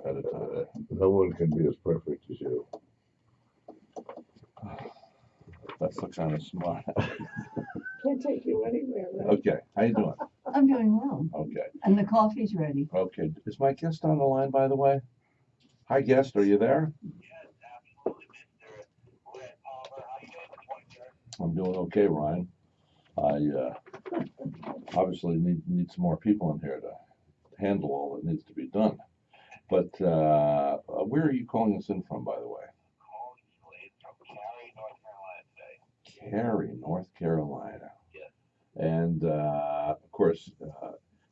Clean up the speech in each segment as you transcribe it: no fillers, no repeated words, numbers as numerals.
at a time. No one can be as perfect as you. That's the kind of smart. Can't take you anywhere, right? Okay, how you doing? I'm doing well. Okay, And the coffee's ready. okay. Is my guest on the line, by the way? Hi, guest. Are you there? I'm doing okay, Ryan. I obviously need some more people in here to handle all that needs to be done. But where are you calling us in from, by the way? Cary, North Carolina. And of course,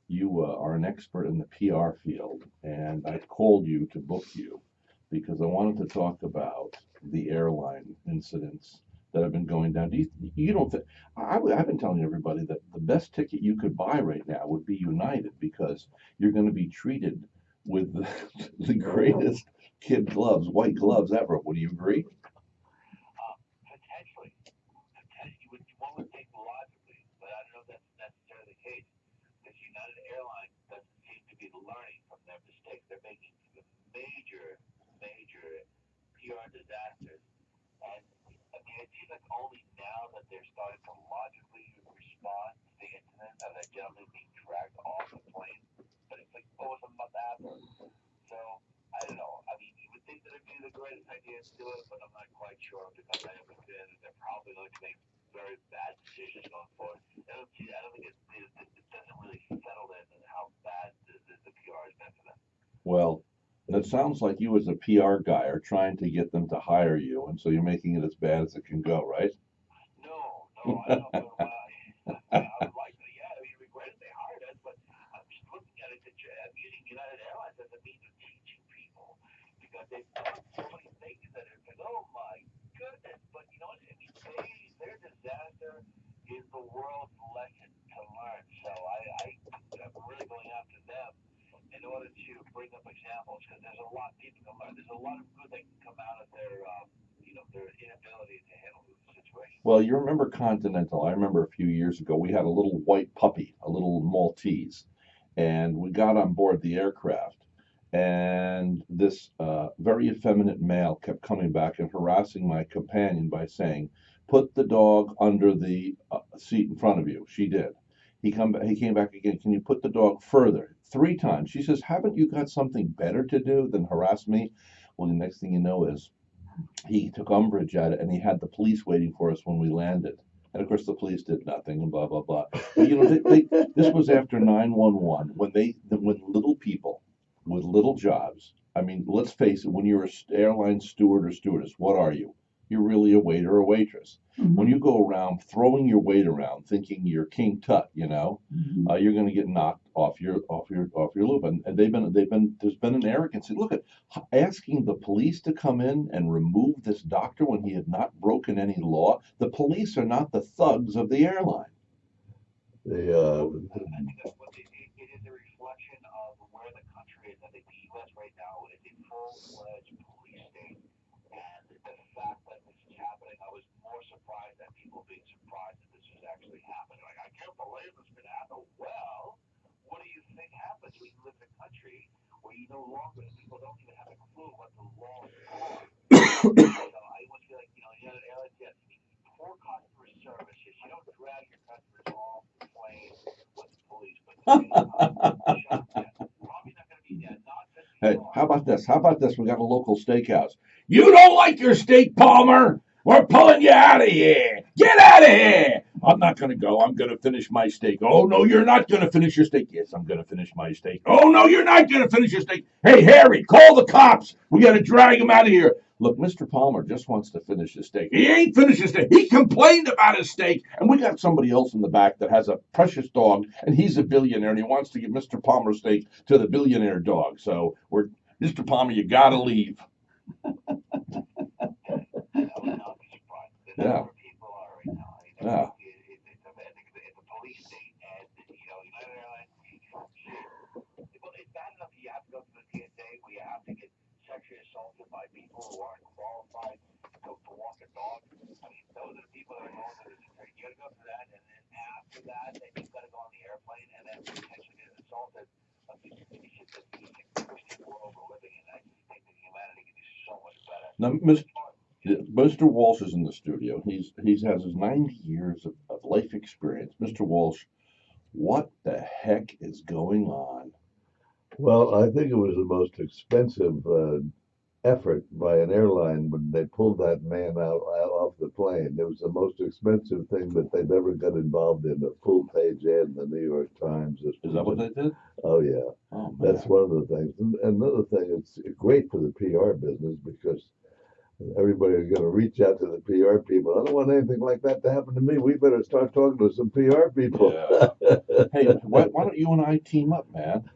you are an expert in the PR field, and I called you to book you because I wanted to talk about the airline incidents that have been going down. You don't think I've been telling everybody that the best ticket you could buy right now would be United because you're going to be treated with the greatest kid gloves, white gloves ever. Would you agree? Well, that sounds like you as a PR guy are trying to get them to hire you, and so you're making it as bad as it can go, right? Well, you remember Continental. I remember a few years ago we had a little white puppy, a little Maltese, and we got on board the aircraft, and this very effeminate male kept coming back and harassing my companion by saying, "Put the dog under the seat in front of you." She did. He came back again. "Can you put the dog further?" Three times. She says, "Haven't you got something better to do than harass me?" Well, the next thing you know is he took umbrage at it, and he had the police waiting for us when we landed. And of course, the police did nothing, and blah blah blah. But this was after 911 when when little people with little jobs. I mean, let's face it. When you're an airline steward or stewardess, what are you? You're really a waiter or waitress. When you go around throwing your weight around, thinking you're King Tut, you're going to get knocked off your loop. And there's been an arrogance. Look at asking the police to come in and remove this doctor when he had not broken any law. The police are not the thugs of the airline. The Hey, how about this? How about this? We got a local steakhouse. You don't like your steak, Palmer? We're pulling you out of here. Get out of here. I'm not going to go. I'm going to finish my steak. Oh, no, you're not going to finish your steak. Yes, I'm going to finish my steak. Oh, no, you're not going to finish your steak. Hey, Harry, call the cops. We got to drag him out of here. Look, Mr. Palmer just wants to finish his steak. He ain't finished his steak. He complained about his steak. And we got somebody else in the back that has a precious dog, and he's a billionaire, and he wants to give Mr. Palmer's steak to the billionaire dog. So Mr. Palmer, you got to leave. Yeah. Yeah. Now, Mr. Walsh is in the studio. He's has his 90 years of life experience. Mr. Walsh, what the heck is going on? Well, I think it was the most expensive effort by an airline when they pulled that man out off the plane. It was the most expensive thing that they've ever got involved in. A full page ad in the New York Times. Is that what they did? Oh yeah, Oh that's man. one of the things. And another thing, it's great for the PR business because everybody's going to reach out to the PR people. I don't want anything like that to happen to me. We better start talking to some PR people. Yeah. Hey, why don't you and I team up, man?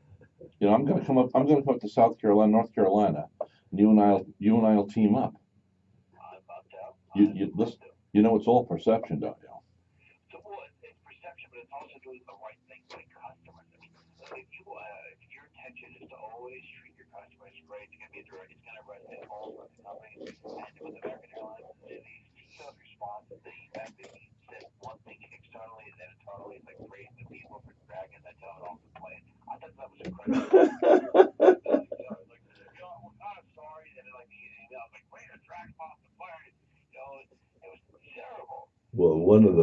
You know, I'm gonna come up. I'm gonna come up to South Carolina, North Carolina, and you and I'll team up. Listen. You know, it's all perception, don't you? Well, one of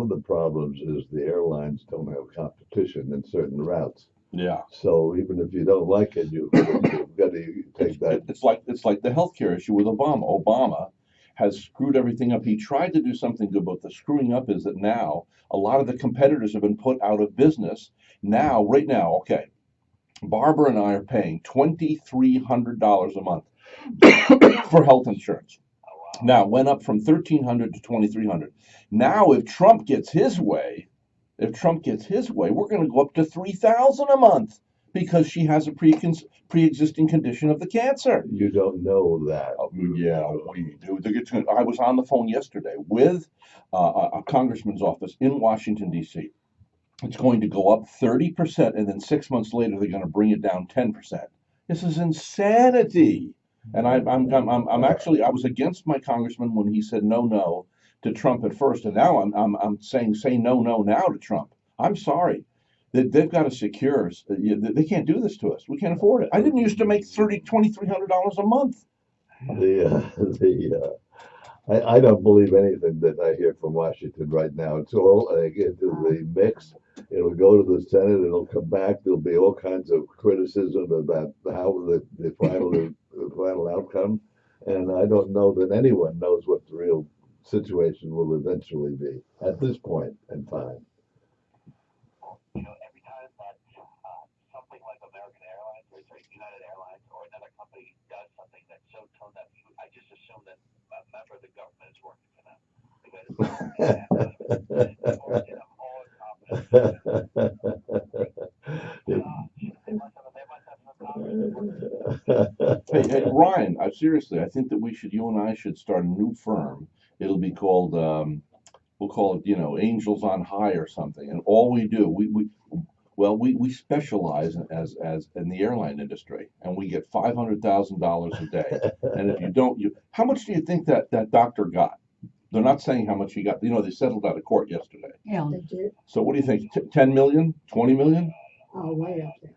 the problems is the airlines don't have competition in certain routes. Yeah. So even if you don't like it, you've got to take that. It's like the healthcare issue with Obama. Obama has screwed everything up. He tried to do something good, but the screwing up is that now a lot of the competitors have been put out of business. Now, right now, okay, Barbara and I are paying $2,300 a month for health insurance. Now, it went up from 1,300 to 2,300. Now, if Trump gets his way, we're going to go up to 3,000 a month because she has a pre-existing condition of the cancer. You don't know that. Yeah, we do. I was on the phone yesterday with a congressman's office in Washington, D.C. It's going to go up 30%, and then 6 months later, they're going to bring it down 10%. This is insanity. And I'm actually, I was against my congressman when he said no to Trump at first, and now I'm saying say no now to Trump. I'm sorry. They've got to secure us. They can't do this to us. We can't afford it. I didn't used to make $2,300 a month. I don't believe anything that I hear from Washington right now. It's all I get into the mix. It'll go to the Senate. It'll come back. There'll be all kinds of criticism about how the final outcome. And I don't know that anyone knows what the real situation will eventually be at this point in time. Hey, Ryan, seriously, I think that you and I should start a new firm. It'll be called, we'll call it, Angels on High or something. And all we do, we specialize as in the airline industry, and we get $500,000 a day. And if you don't, how much do you think that doctor got? They're not saying how much he got. They settled out of court yesterday. Yeah. So what do you think? 10 million? 20 million? Oh, way up there.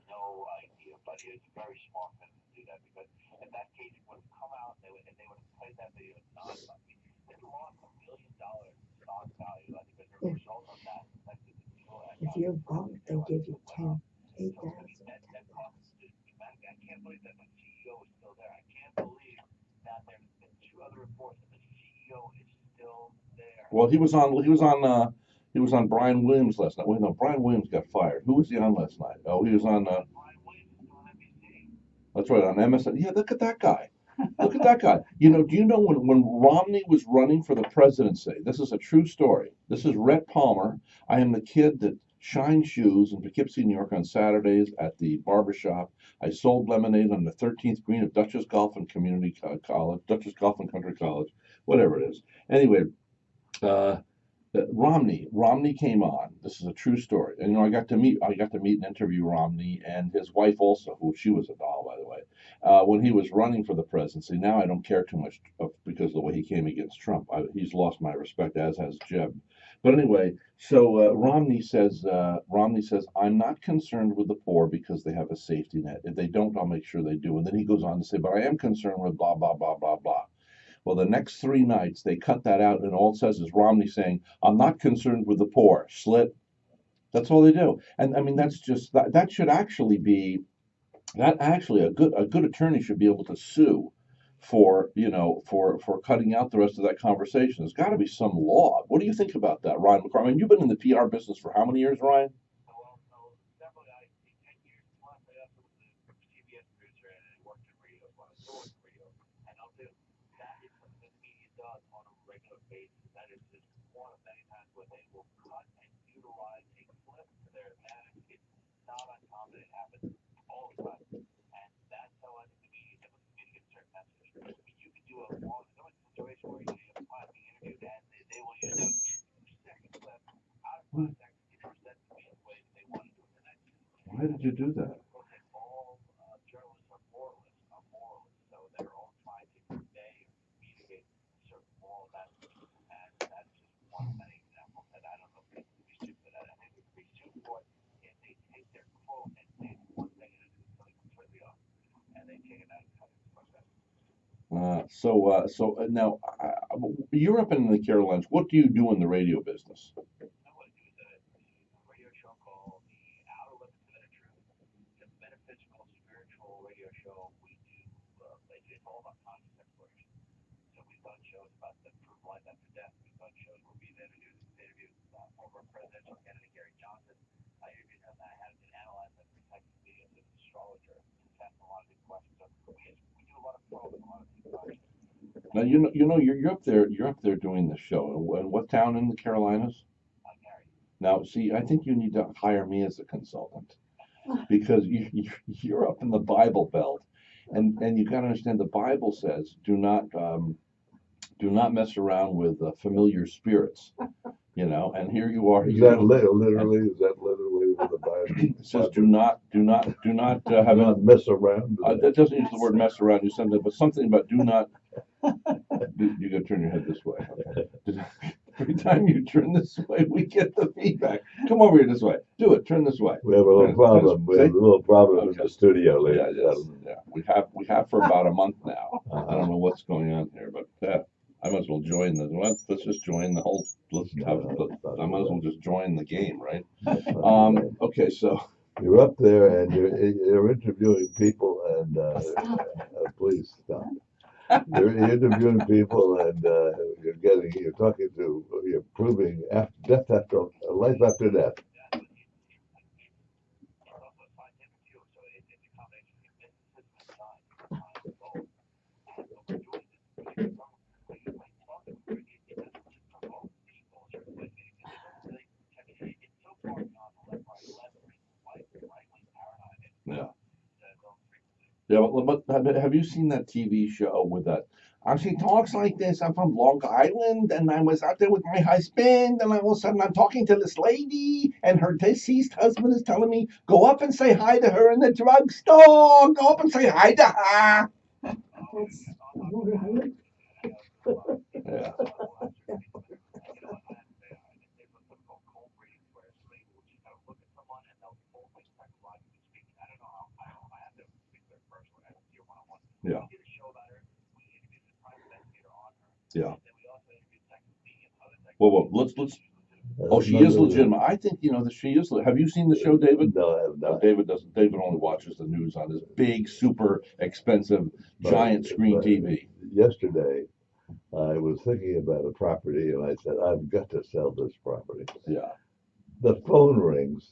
If you're broke, they give you 8,000. Well, he was on Brian Williams last night. Wait, no, Brian Williams got fired. Who was he on last night? Oh, he was on. That's right, on MSN. Yeah, look at that guy. Look at that guy. Do you know when Romney was running for the presidency? This is a true story. This is Rhett Palmer. I am the kid that shined shoes in Poughkeepsie, New York on Saturdays at the barber shop. I sold lemonade on the 13th green of Dutchess Golf and Community College, Dutchess Golf and Country College, whatever it is. Anyway, uh, Romney came on. This is a true story, and I got to meet and interview Romney and his wife also, who she was a doll, by the way, when he was running for the presidency. Now I don't care too much because of the way he came against Trump. He's lost my respect, as has Jeb. But anyway, so Romney says, I'm not concerned with the poor because they have a safety net. If they don't, I'll make sure they do. And then he goes on to say, but I am concerned with blah, blah, blah, blah, blah. Well, the next 3 nights, they cut that out, and all it says is Romney saying, I'm not concerned with the poor. Slit. That's all they do. And I mean, that's just, that should actually be, that actually a good attorney should be able to sue for for cutting out the rest of that conversation. There's got to be some law. What do you think about that, Ryan McCarthy? I mean, you've been in the PR business for how many years, Ryan? Why did you do that? So now you're up in the Carolinas. What do you do in the radio business? Now you're up there. You're up there doing the show. And what town in the Carolinas? Now, see, I think you need to hire me as a consultant because you're up in the Bible Belt, and you got to understand the Bible says do not mess around with familiar spirits, And here you are. Is that literally? Is that literally what the Bible It says do not have do not mess around? that doesn't use the word mess around. You something, but something about do not. You got to turn your head this way. Okay. Every time you turn this way, we get the feedback. Come over here this way. Do it. Turn this way. We have a little problem. We have a little problem in the studio, ladies Yeah, and gentlemen. yeah. We have for about a month now. I don't know what's going on here, but I might as well join the. Let's just join the whole. I might as well just join the game, right? Okay, so You're up there and you're interviewing people, and please stop. You're interviewing people, and you're proving death after life after death. yeah. Yeah, but have you seen that TV show with that? She talks like this. I'm from Long Island, and I was out there with my husband, and all of a sudden I'm talking to this lady, and her deceased husband is telling me, go up and say hi to her in the drugstore. Go up and say hi to her. That's right. Yeah. Yeah. Yeah. Well, let's. Oh, she is legitimate. I think that she is. Have you seen the show, David? No, I have not. David doesn't. David only watches the news on his big, super expensive, giant screen TV. Yesterday, I was thinking about a property, and I said, I've got to sell this property. Yeah. The phone rings.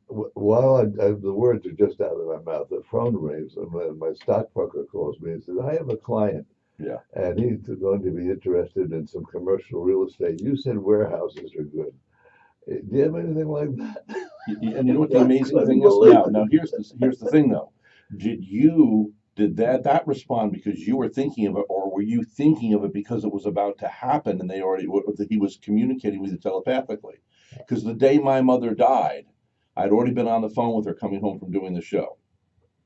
While the words are just out of my mouth, the phone rings, and my stockbroker calls me and says, I have a client. Yeah. And he's going to be interested in some commercial real estate. You said warehouses are good. Do you have anything like that? And you know what the amazing thing is? Now here's the thing though. Did that respond because you were thinking of it, or were you thinking of it because it was about to happen and he was communicating with you telepathically? Because the day my mother died, I'd already been on the phone with her coming home from doing the show.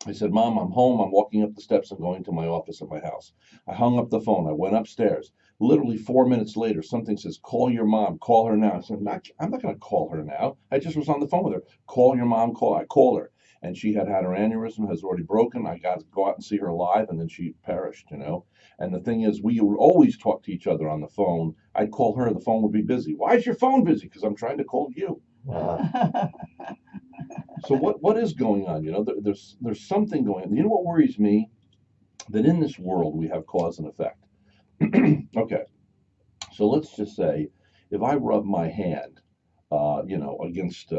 I said, Mom, I'm home. I'm walking up the steps and going to my office at my house. I hung up the phone. I went upstairs. Literally 4 minutes later, something says, call your mom. Call her now. I said, I'm not going to call her now. I just was on the phone with her. Call your mom. I called her. And she had her aneurysm, has already broken. I got to go out and see her live, and then she perished, you know. And the thing is, we would always talk to each other on the phone. I'd call her. The phone would be busy. Why is your phone busy? Because I'm trying to call you. So what is going on? You know, there's something going on. You know what worries me? That in this world we have cause and effect. Okay, so let's just say if I rub my hand, against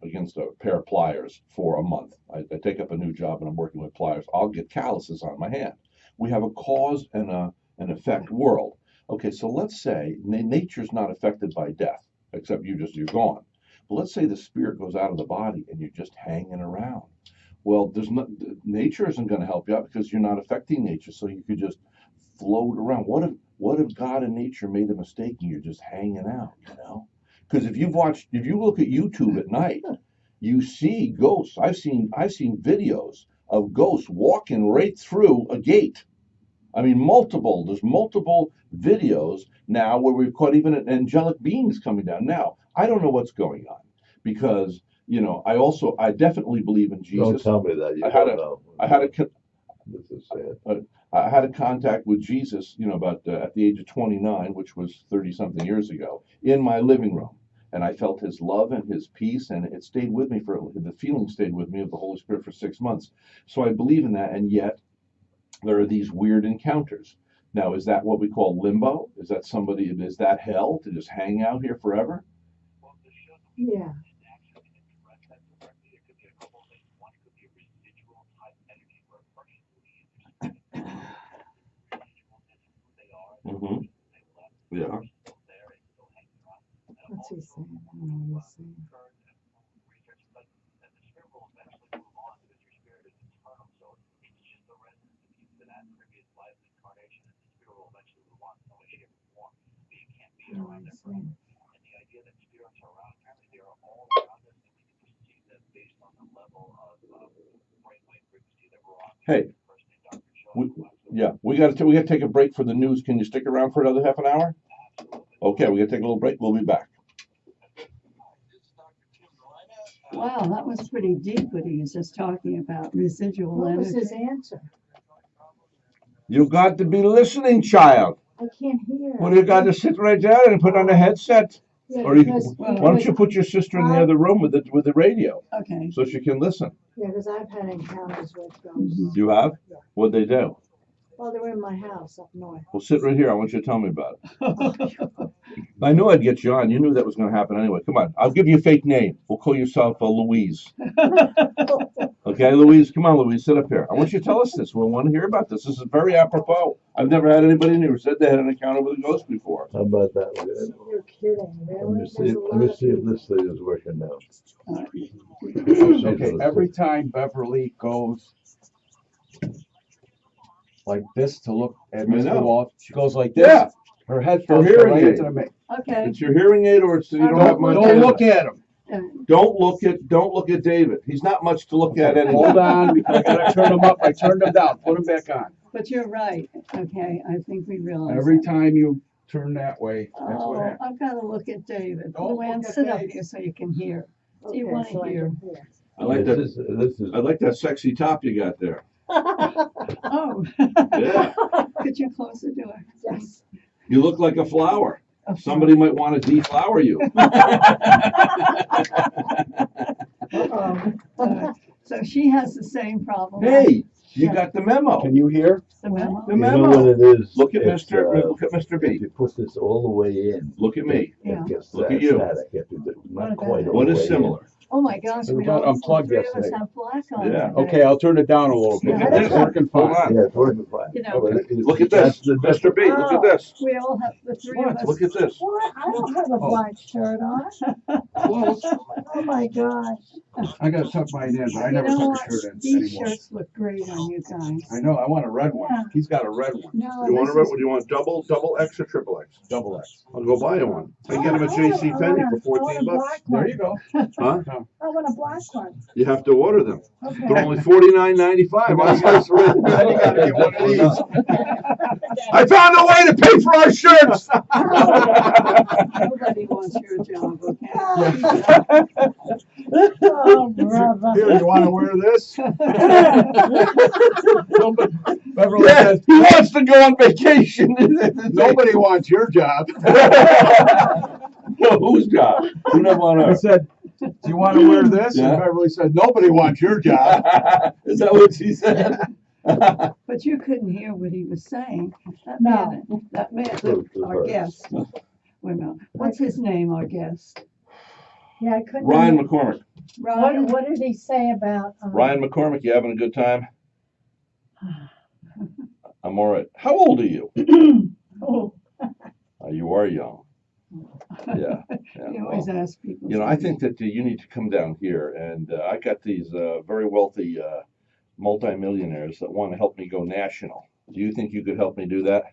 against a pair of pliers for a month. I take up a new job and I'm working with pliers. I'll get calluses on my hand. We have a cause and an effect world. Okay, so let's say nature's not affected by death, except you're gone. But let's say the spirit goes out of the body and you're just hanging around. Well, nature isn't going to help you out because you're not affecting nature, so you could just float around. What if God and nature made a mistake and you're just hanging out, you know? Because if you look at YouTube at night, you see ghosts. I've seen videos of ghosts walking right through a gate. I mean, there's multiple videos now where we've caught even angelic beings coming down. Now, I don't know what's going on because, I definitely believe in Jesus. Don't tell me that. You I had don't a- know. This is sad. I had a contact with Jesus, about at the age of 29, which was 30 something years ago, in my living room. And I felt his love and his peace, and it stayed with me the feeling stayed with me of the Holy Spirit for 6 months. So I believe in that, and yet there are these weird encounters. Now, is that what we call limbo? Is that hell to just hang out here forever? Yeah. Mm-hmm. Yeah. What's he saying? I don't know what he's saying. I don't know what he's saying. Hey, we got to take a break for the news. Can you stick around for another half an hour? Okay, we got to take a little break. We'll be back. Wow, that was pretty deep what he was just talking about, residual What was his energy. answer? You got to be listening, child. I can't hear. Well, you got to sit right there and put on a headset. Yeah, Or you, because, why don't you put your sister in the other room with the radio Okay. so she can listen? yeah, because I've had encounters with ghosts. You have? Yeah. What'd they do? Well, they were in my house up north. Well, sit right here. I want you to tell me about it. I knew I'd get you on. You knew that was going to happen anyway. Come on. I'll give you a fake name. We'll call yourself Louise. Okay, Louise? Come on, Louise. Sit up here. I want you to tell us this. We want to hear about this. This is very apropos. I've never had anybody in here who said they had an encounter with a ghost before. How about that? You're kidding, really? Let me see if this thing is working now. Okay, every time Beverly goes like this to look at I Mr. know. Walt, she goes like this. Yeah. Her headphones Her go hearing right aid. into the mic. Okay. It's your hearing aid, or it's you don't have much. Don't look at him. Don't look at David. He's not much to look at anyway. Hold on, because I gotta turn him up. I turned him down. Put him back on. But you're right. Okay, I think we realize Every that. time you turn that way, that's what Oh, happens. I've got to look at David. Don't Luann, look at sit up Dave. here so you can hear. Do you Okay, want so to I hear? can hear. I like that. This is I like that sexy top you got there. Oh. Yeah. Could you close the door? Yes. You look like a flower. Okay. Somebody might want to deflower you. Uh-oh. So she has the same problem. Hey, you got the memo. Can you hear? The memo? The You know memo. what it is? Look at It's, Look at Mr. If B. you put this all the way in, Look at me. Yeah. it gets Look at you. static. If you do What not about quite it? all What the is way in. similar? Oh my gosh, We we got all unplugged three of us yesterday. have black on Yeah. today. Okay, I'll turn it down a little bit. Look at It's this. working Hold fine. on. Yeah, it's working fine. You know, But it's- Look at that's this. the Mr. B, look at this. we all have, the three of us. Look at this. What? I don't have a black shirt on. Close. Oh my gosh. I gotta tuck mine in, but I You never know tuck what? a shirt in These anymore. shirts look great on you guys. I know, I want a red one. Yeah. He's got a red one, No, You want this do you want double X or triple X? double X. I'll go buy you one. I can get them at J.C. Penney for $14. There you go. Huh? No, I want a black one. You have to order them. Okay. They're only $49.95. Why you guys Then you gotta get one of these. I found a way to pay for our shirts. Nobody wants your job, okay? Oh, brother. Here, you wanna wear this? Beverly Yeah, says, he wants to go on vacation. nobody wants your job. Whose job? Who never on I earth? said, do you wanna wear this? Yeah. And Beverly said, nobody wants your job. Is that what she said? But you couldn't hear what he was saying. No. That man, True, our right. guest. Wait a minute. What's his name, our guest? Yeah, I couldn't. Ryan McCormick. Ryan? What did he say about? Ryan McCormick, you having a good time? I'm all right. How old are you? Oh, You are young. Yeah. You always ask people. You know, I think that you need to come down here, and I got these very wealthy multimillionaires that want to help me go national. Do you think you could help me do that?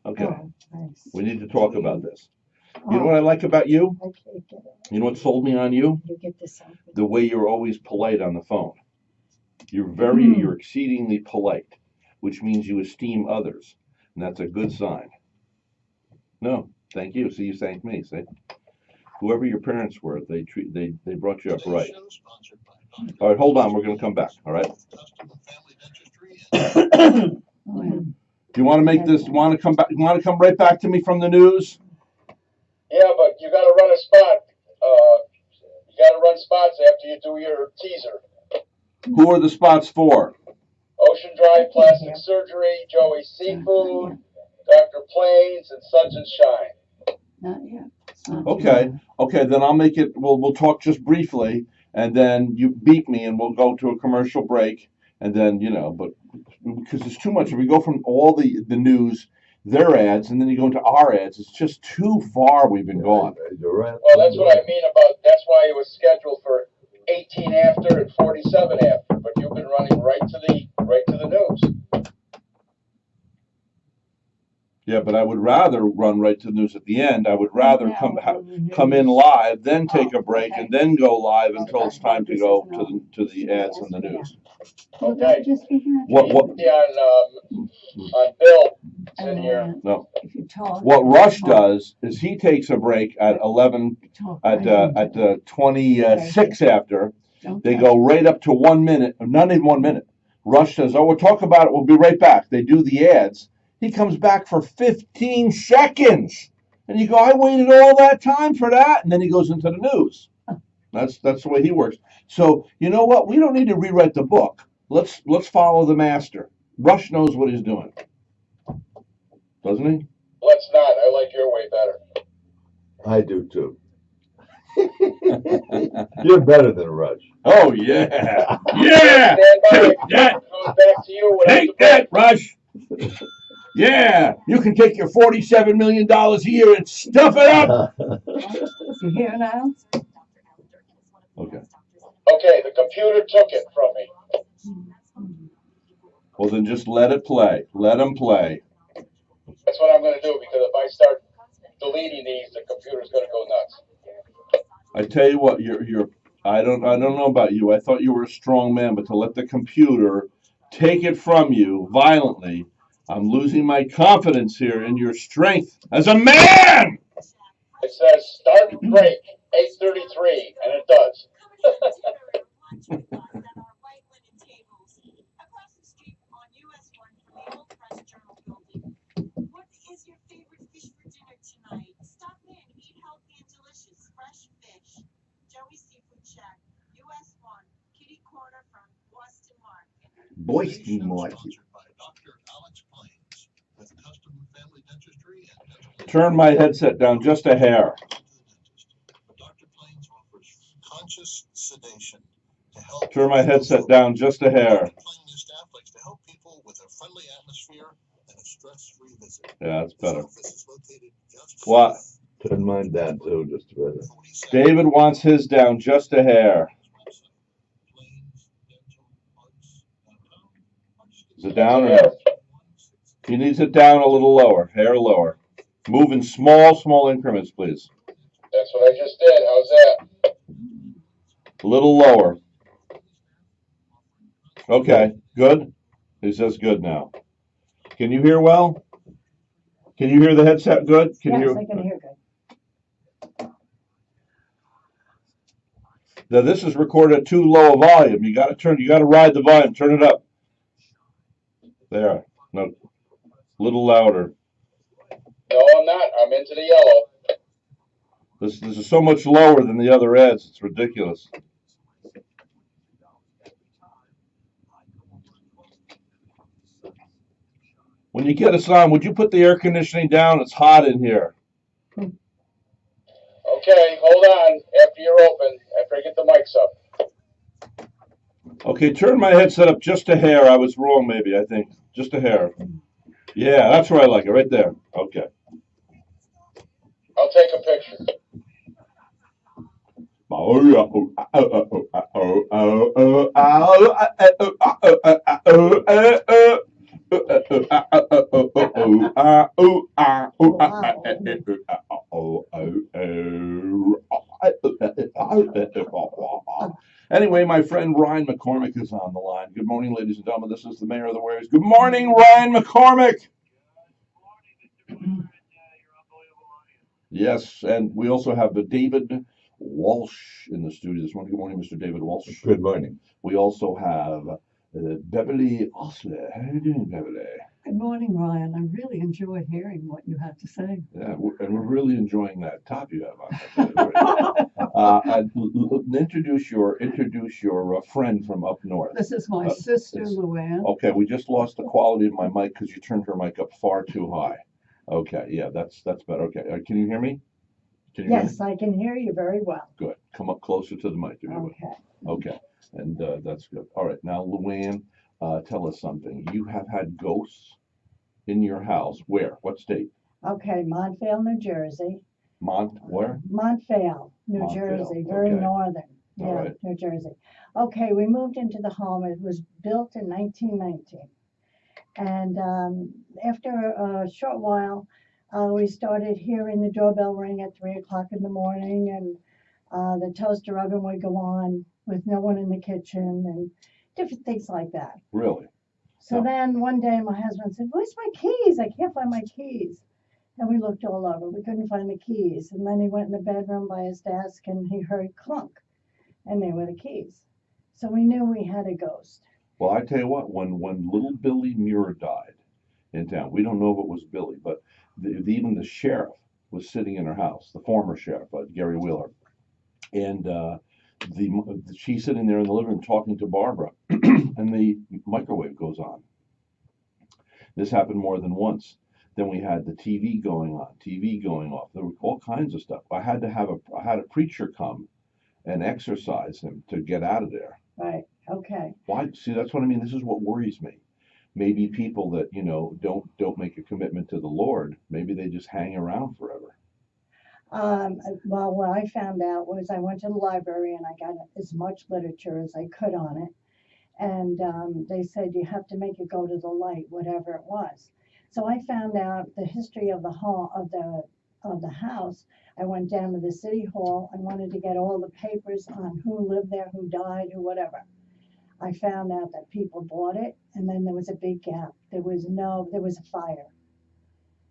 Okay. oh, thanks. We need to talk about this. You know what I like about you? I can't get it. You know what sold me on you? You get this out. The way you're always polite on the phone. Mm. You're exceedingly polite, which means you esteem others, and that's a good sign. No, thank you. See, you thank me. See, whoever your parents were, they brought you up right. All right, hold on. We're gonna come back. All right. Oh, yeah. Do you want to make this? Want to come back? You want to come right back to me from the news? Yeah, but you gotta run a spot. You gotta run spots after you do your teaser. Who are the spots for? Ocean Drive Plastic Surgery, Joey Seafood, Dr. Plains, and Suns and Shine. Not yet. It's not Okay. yet. Okay, then I'll make it. We'll talk just briefly, and then you beat me, and we'll go to a commercial break, and then but because it's too much. If we go from all the news, their ads, and then you go into our ads, it's just too far. We've been gone. You're right. Well, that's what I mean about, that's why it was scheduled for 18 after and 47 after, but you've been running right to the news. Yeah, but I would rather run right to the news at the end. I would rather Now, on the come in news. live, then take a Oh, break, okay. and then go live until it's time to This go is to the ads and the news. Well, Okay. just be here. What Yeah, on Bill, it's in here. No. If you talk. What Rush does is he takes a break at 11 Talk at right into it. 26 after. Don't They touch go right up to 1 minute, not even 1 minute. Rush says, "Oh, we'll talk about it. We'll be right back." They do the ads. He comes back for 15 seconds, and you go, "I waited all that time for that," and then he goes into the news. That's the way he works. So you know what? We don't need to rewrite the book. Let's follow the master. Rush knows what he's doing, doesn't he? Let's not, I like your way better. I do too. You're better than Rush. Oh yeah, yeah. Stand by, Take that. goes back to you without the Take that, Rush. Yeah, you can take your $47 million a year and stuff it up. You hear now? Okay. Okay, the computer took it from me. Well, then just let it play. Let them play. That's what I'm gonna do, because if I start deleting these, the computer's gonna go nuts. I tell you what, you're. I don't know about you. I thought you were a strong man, but to let the computer take it from you violently, I'm losing my confidence here in your strength as a man. It says start break, 8:33, and it does. What is your favorite fish for dinner tonight? Stop in, eat healthy and delicious, fresh fish. Joey Seafood Shack, US 1, Kitty Corner from Boston Market. Boyston Market. Turn my headset down just a hair. Dr. Plains offers conscious sedation to help. Turn my headset down just a hair. Dr. Plains staff likes to help people with a friendly atmosphere and a stress-free visit. Yeah, that's better. His office is located just What? Turn mine down too, just a bit. David wants his down just a hair. Is it down or no? He needs it down a little lower, hair lower. Move in small increments, please. That's what I just did, how's that? A little lower. Okay, good. He says good now. Can you hear well? Can you hear the headset good? Can Yes, you? I can hear good. Now this is recorded at too low a volume. You gotta ride the volume. Turn it up. There. No, a little louder. No, I'm not. I'm into the yellow. This is so much lower than the other ads. It's ridiculous. When you get us on, would you put the air conditioning down? It's hot in here. Okay, hold on. After you're open, after I get the mics up. Okay, turn my headset up just a hair. I was wrong, maybe, I think. Just a hair. Yeah, that's where I like it, right there. Okay. I'll take a picture. Anyway, my friend Ryan McCormick is on the line. Good morning, ladies and gentlemen. This is the Mayor of the Warriors. Good morning, Ryan McCormick. Yes, and we also have David Walsh in the studio this morning. Good morning, Mr. David Walsh. Good morning. We also have Beverly Osler. How are you doing, Beverly? Good morning, Ryan. I really enjoyed hearing what you had to say. Yeah, and we're really enjoying that top you have on. Introduce your friend from up north. This is my sister, Luann. Okay, we just lost the quality of my mic because you turned her mic up far too high. Okay, yeah, that's better. Okay, can you hear me? Can you hear me? Yes, I can hear you very well. Good. Come up closer to the mic, if you would. Okay. Okay, and that's good. All right, now Luann, tell us something. You have had ghosts in your house. Where? What state? Okay, Montvale, New Jersey. Where? Montvale, New Montvale, Jersey, very okay. northern. All Yeah, right. New Jersey. Okay, we moved into the home. It was built in 1919. And after a short while, we started hearing the doorbell ring at 3 o'clock in the morning, and the toaster oven would go on with no one in the kitchen and different things like that. Really? So Oh. then one day my husband said, "Where's my keys? I can't find my keys." And we looked all over. We couldn't find the keys. And then he went in the bedroom by his desk and he heard clunk. And they were the keys. So we knew we had a ghost. Well, I tell you what, when little Billy Muir died in town, we don't know if it was Billy, but even the sheriff was sitting in her house, the former sheriff, Gary Wheeler, and she's sitting there in the living room talking to Barbara, and the microwave goes on. This happened more than once. Then we had the TV going on, TV going off. There were all kinds of stuff. I had a preacher come and exorcise him to get out of there. Right. Okay. Why? See, that's what I mean. This is what worries me. Maybe people that don't make a commitment to the Lord, maybe they just hang around forever. Well, what I found out was I went to the library and I got as much literature as I could on it. And they said you have to make it go to the light, whatever it was. So I found out the history of the hall of the house. I went down to the city hall. I wanted to get all the papers on who lived there, who died, who whatever. I found out that people bought it, and then there was a big gap. There was a fire.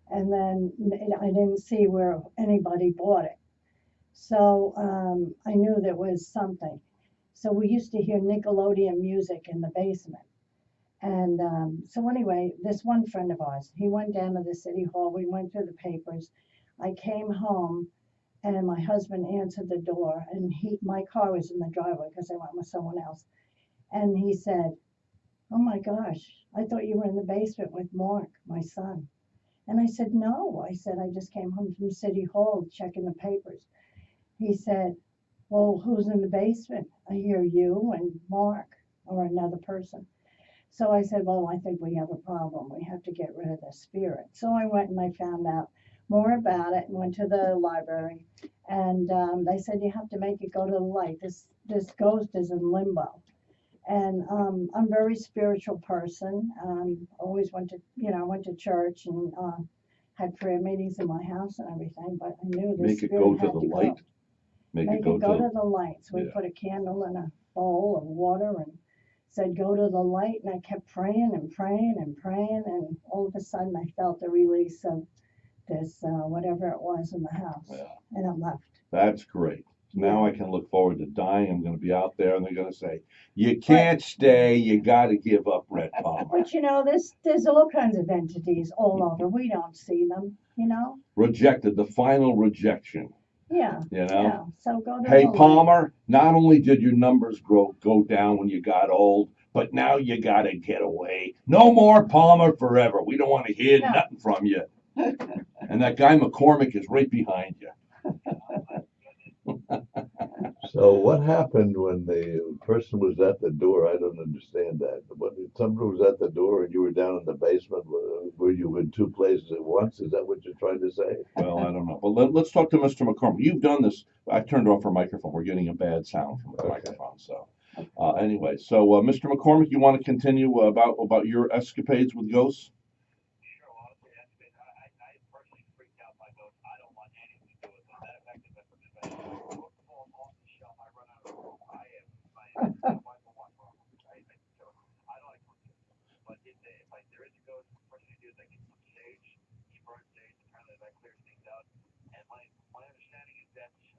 And then I didn't see where anybody bought it. So I knew there was something. So we used to hear Nickelodeon music in the basement. And so anyway, this one friend of ours, he went down to the city hall. We went through the papers. I came home and my husband answered the door and my car was in the driveway because I went with someone else. And he said, "Oh my gosh, I thought you were in the basement with Mark, my son." And I said, "No." I said, "I just came home from City Hall checking the papers." He said, "Well, who's in the basement?" "I hear you and Mark or another person." So I said, "Well, I think we have a problem. We have to get rid of the spirit." So I went and I found out more about it and went to the library. And they said, "You have to make it go to the light. This ghost is in limbo." And I'm a very spiritual person. Always went to church and had prayer meetings in my house and everything. But I knew the Make it spirit go to had the to light? go. Make make it go it go to to the light. So we yeah. put a candle in a bowl of water and said, go to the light. And I kept praying and praying and praying. And all of a sudden, I felt the release of this, whatever it was in the house. Yeah. And it left. That's great. Now Yeah. I can look forward to dying. I'm going to be out there, and they're going to say, "You can't stay. You got to give up, Rhett Palmer." But you know, there's all kinds of entities all over. We don't see them, you know? Rejected, the final rejection. Yeah. You know. Yeah. So go to Hey the light. Palmer, not only did your numbers go down when you got old, but now you got to get away. No more Palmer forever. We don't want to hear No. nothing from you. And that guy McCormick is right behind you. So what happened when the person was at the door? I don't understand that. When somebody was at the door and you were down in the basement, were you in two places at once? Is that what you're trying to say? Well, I don't know. But let's talk to Mr. McCormick. You've done this. I turned off our microphone. We're getting a bad sound from the Okay. microphone. So anyway, so Mr. McCormick, you want to continue about your escapades with ghosts? Sure, honestly, that's been, I personally freaked out by those. I don't want anything to do with them. That effect is if I book them off the shelf, I run out of room. I am one for one wrong. So I don't like to, but if there is a ghost, the first thing I do is I get some sage, you burn sage, apparently that clears things out. And my understanding is that you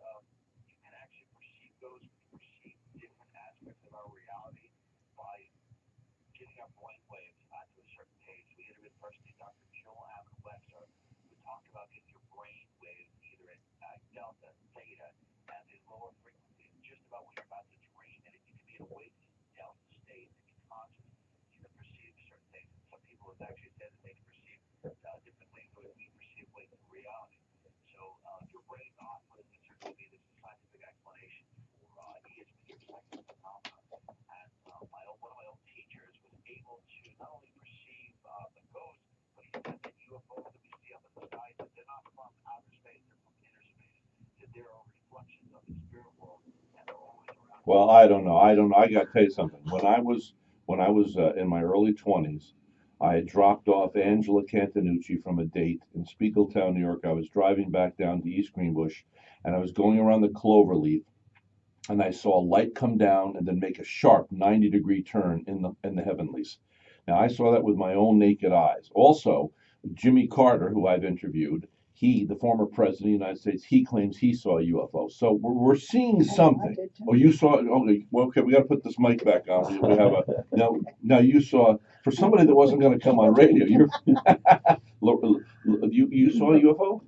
can actually perceive ghosts, perceive different aspects of our reality by getting our brain waves onto a certain page. We interviewed personally Dr. Jill Allen Webster, who talked about getting your brain waves either at delta, theta, and the lower frequencies, just about when you're about to dream. And if you can be in a waking delta state and be conscious, you can perceive certain things. Some people have actually said that they can perceive different things the way we perceive waking reality. So your brain oscillates in certain ways. There's a scientific explanation for ESP, psychic phenomena. And one of my old teachers was able to not only perceive the ghost, but he said that UFOs that we see up in the sky, that they're not from outer space, they're from inner space, that there are reflections of the spirit world, and they're always around. Well, I don't know. I got to tell you something. When I was in my early 20s, I had dropped off Angela Cantanucci from a date in Spiegeltown, New York. I was driving back down to East Greenbush, and I was going around the Cloverleaf, and I saw a light come down and then make a sharp 90-degree turn in the heavenlies. Now I saw that with my own naked eyes. Also, Jimmy Carter, who I've interviewed, the former president of the United States, he claims he saw a UFO. So we're seeing I something. did too. Oh, you saw it? Okay, well, okay, we got to put this mic back on. We have a now. You saw, for somebody that wasn't going to come on radio. You saw a UFO?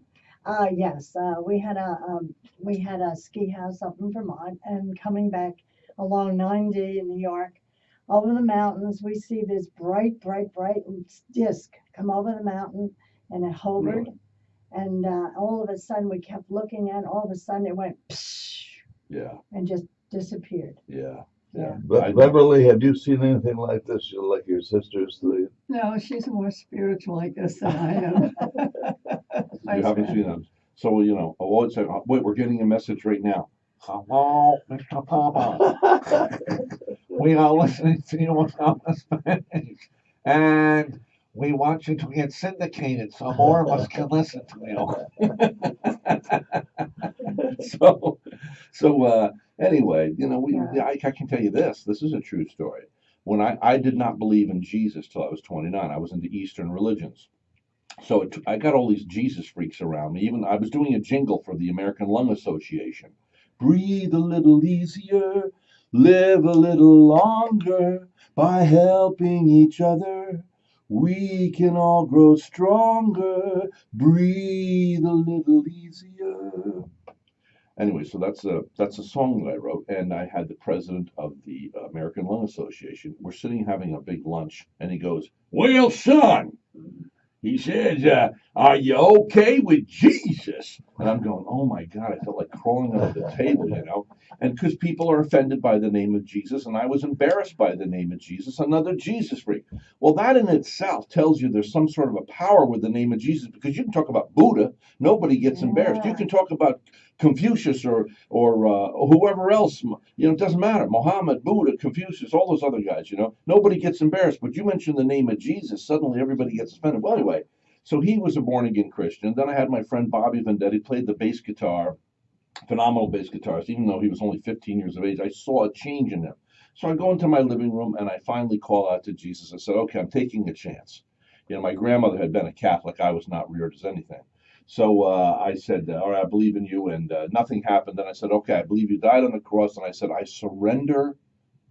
Yes, we had a ski house up in Vermont, and coming back along 9D in New York, over the mountains, we see this bright, bright, bright disc come over the mountain, and it hovered, Really? and all of a sudden we kept looking at it, all of a sudden it went psh, Yeah, and just disappeared. yeah. Yeah. But Beverly, have you seen anything like this? Like your sisters? No, she's more spiritual, I guess, than I am. You haven't seen them. So, oh, it's wait, we're getting a message right now. Hello, Mr. Papa. We are listening to you on the Spanish. And we want you to get syndicated so more of us can listen to you. So anyway, I can tell you this. This is a true story. When I did not believe in Jesus till I was 29, I was into Eastern religions. So I got all these Jesus freaks around me. Even I was doing a jingle for the American Lung Association. Breathe a little easier, live a little longer. By helping each other, we can all grow stronger. Breathe a little easier. Anyway, so that's a song that I wrote, and I had the president of the American Lung Association. We're sitting having a big lunch, and he goes, "Well, son," he says, "are you okay with Jesus?" And I'm going, "Oh my God!" I felt like crawling under the table, And because people are offended by the name of Jesus, and I was embarrassed by the name of Jesus, another Jesus freak. Well, that in itself tells you there's some sort of a power with the name of Jesus, because you can talk about Buddha, nobody gets embarrassed. You can talk about Confucius or whoever else, it doesn't matter. Muhammad, Buddha, Confucius, all those other guys, nobody gets embarrassed. But you mention the name of Jesus, suddenly everybody gets offended. Well, anyway, so he was a born again Christian. Then I had my friend Bobby Vendetti, played the bass guitar. phenomenal bass guitarist. Even though he was only 15 years of age, I saw a change in him. So I go into my living room and I finally call out to Jesus. I said, okay, I'm taking a chance. You know, my grandmother had been a Catholic. I was not reared as anything. So I said, all right, I believe in you. And nothing happened. Then I said, okay, I believe you died on the cross. And I said, I surrender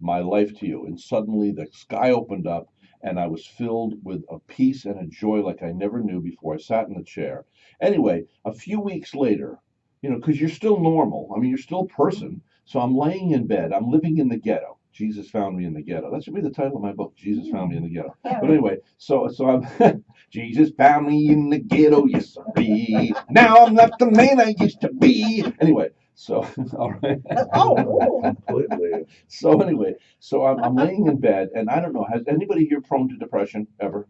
my life to you. And suddenly the sky opened up and I was filled with a peace and a joy like I never knew before. I sat in the chair. Anyway, a few weeks later, you know, because you're still normal. I mean, you're still a person. So I'm laying in bed. I'm living in the ghetto. Jesus found me in the ghetto. That should be the title of my book. Jesus found me in the ghetto. Yeah. But anyway, so I'm Jesus found me in the ghetto, yes sirree. Now I'm not the man I used to be. Anyway, so all right. Oh, Completely. So anyway, so I'm laying in bed, and I don't know. Has anybody here prone to depression ever?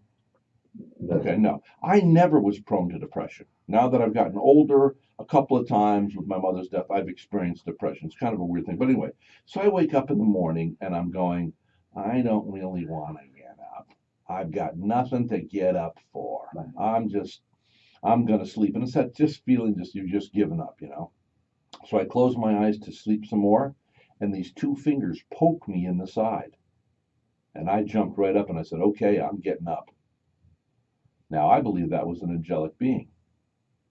Okay, no. I never was prone to depression. Now that I've gotten older, a couple of times with my mother's death, I've experienced depression. It's kind of a weird thing. But anyway, so I wake up in the morning and I'm going, I don't really want to get up. I've got nothing to get up for. I'm going to sleep. And it's that just feeling, you've just given up, you know? So I close my eyes to sleep some more, and these two fingers poke me in the side. And I jumped right up and I said, okay, I'm getting up. Now, I believe that was an angelic being.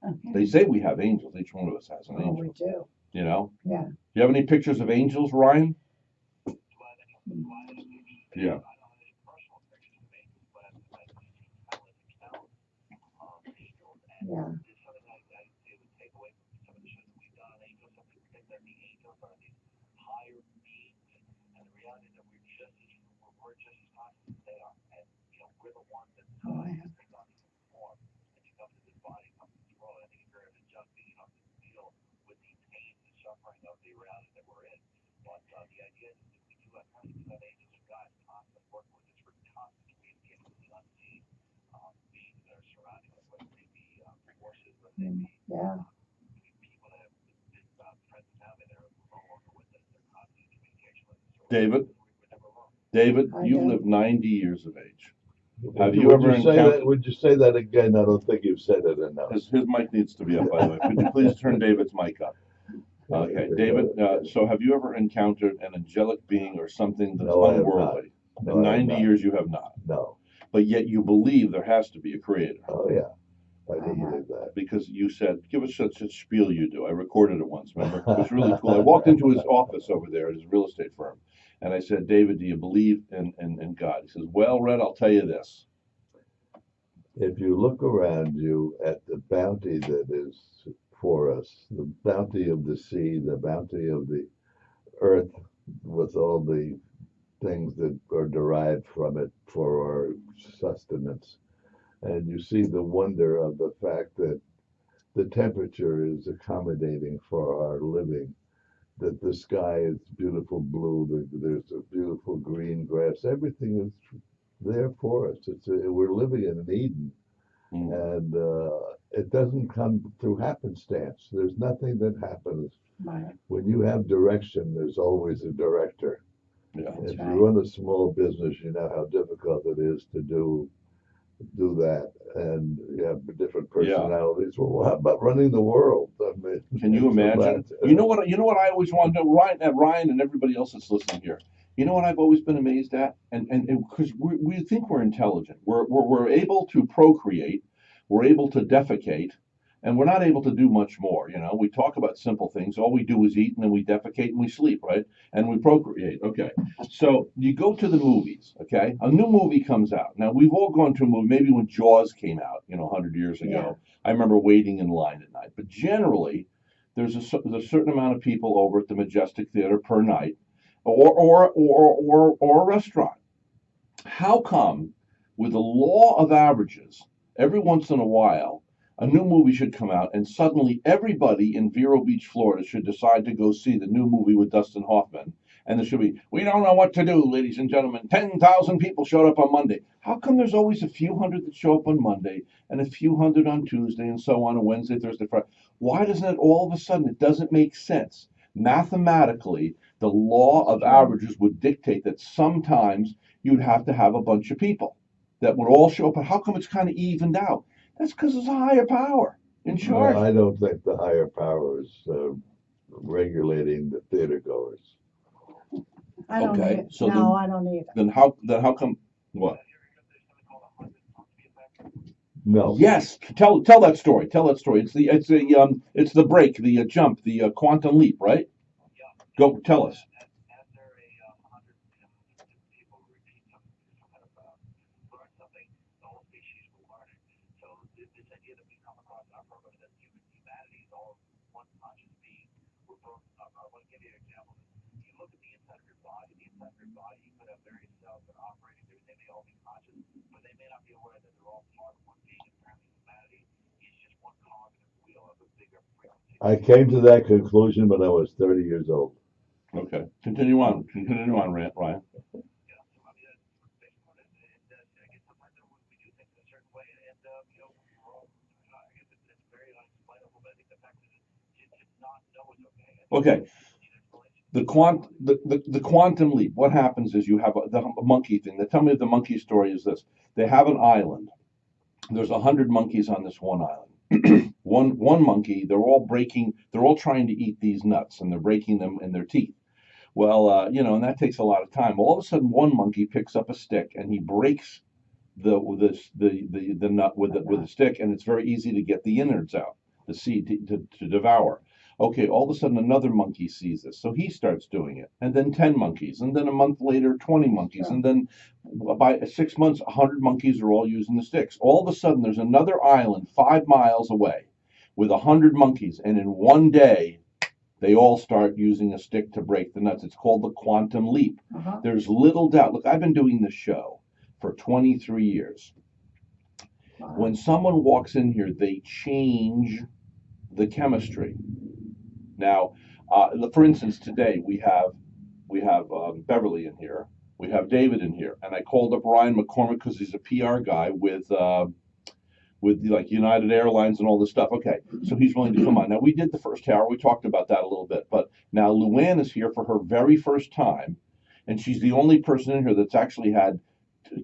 Okay. They say we have angels. Each one of us has an oh, we angel. do. You know? Yeah. Do you have any pictures of angels, Ryan? Yeah. Yeah. Oh, yeah. Yeah. David, I you've do. lived 90 years of age. Have Would you would ever say that? encountered? Would you say that again? I don't think you've said it enough. His mic needs to be up, by the way. Could you please turn David's mic up? Okay, David, so have you ever encountered an angelic being or something that's No, I have not. unworldly? No, In I have 90 not. years, you have not. No. But yet you believe there has to be a creator. Oh yeah, I do I have. believe that. Because you said, give us such a spiel you do. I recorded it once, remember? It was really cool. I walked into his office over there at his real estate firm, and I said, David, do you believe in God? He says, well, Rhett, I'll tell you this. If you look around you at the bounty that is for us, the bounty of the sea, the bounty of the earth, with all the things that are derived from it for our sustenance, and you see the wonder of the fact that the temperature is accommodating for our living, that the sky is beautiful blue, that there's a beautiful green grass, everything is there for us. We're living in an Eden, and it doesn't come through happenstance. There's nothing that happens. Right. When you have direction, there's always a director. Yeah. If right. you run a small business, you know how difficult it is to do that, and you have different personalities. Well, how about running the world? I mean, Can you imagine? You know what I always want to know, Ryan and everybody else that's listening here. You know what I've always been amazed at? And because we think we're intelligent. We're able to procreate, we're able to defecate, and we're not able to do much more. You know, we talk about simple things. All we do is eat and then we defecate and we sleep, right? And we procreate. Okay. So you go to the movies, okay? A new movie comes out. Now we've all gone to a movie, maybe when Jaws came out, 100 years ago. I remember waiting in line at night. But generally, there's a certain amount of people over at the Majestic Theater per night, or a restaurant. How come, with the law of averages, every once in a while, a new movie should come out, and suddenly everybody in Vero Beach, Florida, should decide to go see the new movie with Dustin Hoffman, and there should be, we don't know what to do, ladies and gentlemen. 10,000 people showed up on Monday. How come there's always a few hundred that show up on Monday, and a few hundred on Tuesday, and so on Wednesday, Thursday, Friday? Why doesn't it all of a sudden? It doesn't make sense. Mathematically, the law of averages would dictate that sometimes you'd have to have a bunch of people that would all show up. But how come it's kind of evened out? That's because there's a higher power in charge. I don't think the higher power is regulating the theater goers. I don't Okay, need, so no, I don't either. then how come what? No, Yes, tell that story. Tell that story. It's the break, the jump, the quantum leap, right? Go tell us. I came to that conclusion when I was 30 years old. Okay, continue on. Continue on, Ryan. Okay, the quantum leap. What happens is you have the monkey thing. Tell me the monkey story is this. They have an island. There's 100 monkeys on this one island. one monkey. They're all breaking. They're all trying to eat these nuts, and they're breaking them in their teeth. Well, and that takes a lot of time. All of a sudden, one monkey picks up a stick and he breaks the nut with a stick, and it's very easy to get the innards out, the seed to devour. Okay, all of a sudden another monkey sees this, so he starts doing it, and then 10 monkeys, and then a month later 20 monkeys, and then by 6 months 100 monkeys are all using the sticks. All of a sudden there's another island 5 miles away with 100 monkeys, and in one day they all start using a stick to break the nuts. It's called the quantum leap. There's little doubt. Look, I've been doing this show for 23 years. When someone walks in here, they change the chemistry. Now, for instance, today we have Beverly in here, we have David in here, and I called up Ryan McCormick because he's a PR guy with like United Airlines and all this stuff. Okay, so he's willing to come on. Now we did the first hour. We talked about that a little bit, but now Luann is here for her very first time, and she's the only person in here that's actually had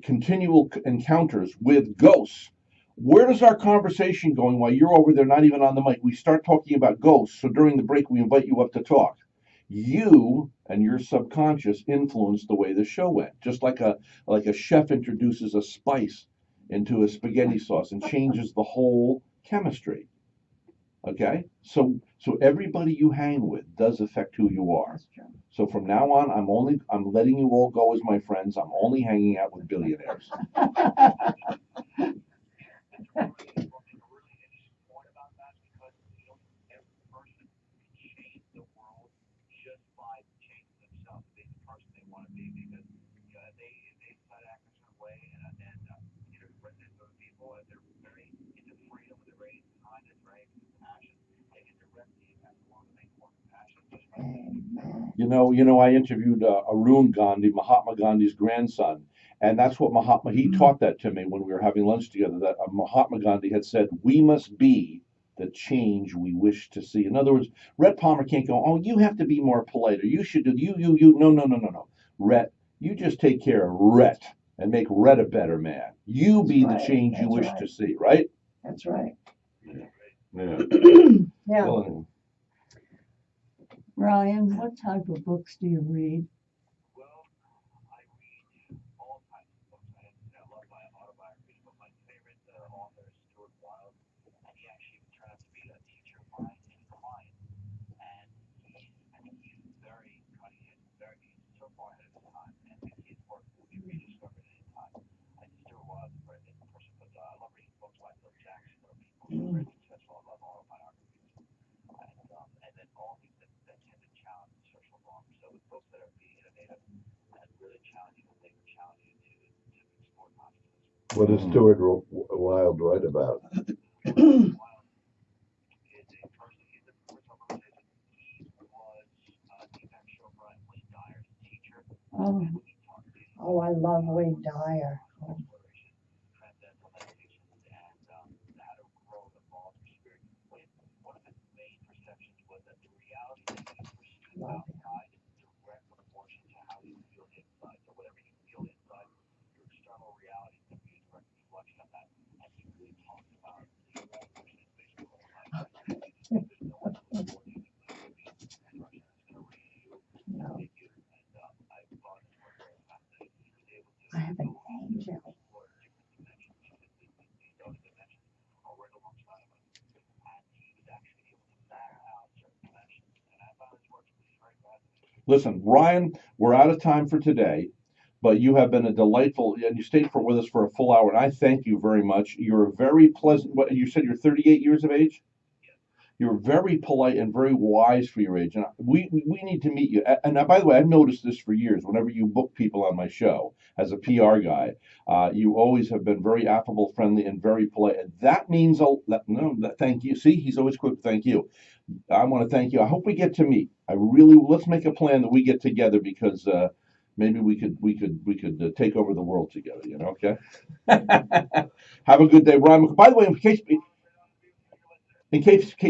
continual encounters with ghosts. Where does our conversation going while you're over there, not even on the mic? We start talking about ghosts. So during the break, we invite you up to talk. You and your subconscious influence the way the show went, just like a chef introduces a spice into a spaghetti sauce and changes the whole chemistry. Okay, so everybody you hang with does affect who you are. So from now on, I'm letting you all go as my friends. I'm only hanging out with billionaires. I interviewed Arun Gandhi, Mahatma Gandhi's grandson, and that's what he taught that to me when we were having lunch together. That Mahatma Gandhi had said, "We must be the change we wish to see." In other words, Rhett Palmer can't go, "Oh, you have to be more polite, or you should do you." No, no, no, no, no. Rhett, you just take care of Rhett and make Rhett a better man. You be the change you wish to see, right? That's right. Yeah. Yeah. Well, Ryan, what type of books do you read? What does Stuart Wilde write about? Oh, I love Wayne Dyer. Oh. Love him. Listen, Ryan, we're out of time for today, but you have been a delightful, and you stayed with us for a full hour, and I thank you very much. You're a very pleasant. What you said? You're 38 years of age. You're very polite and very wise for your age, and we need to meet you. And by the way, I've noticed this for years. Whenever you book people on my show as a PR guy, you always have been very affable, friendly, and very polite. And that means thank you. See, he's always quick. Thank you. I want to thank you. I hope we get to meet. Let's make a plan that we get together because maybe we could take over the world together. Okay. Have a good day, Ryan. By the way, Kate,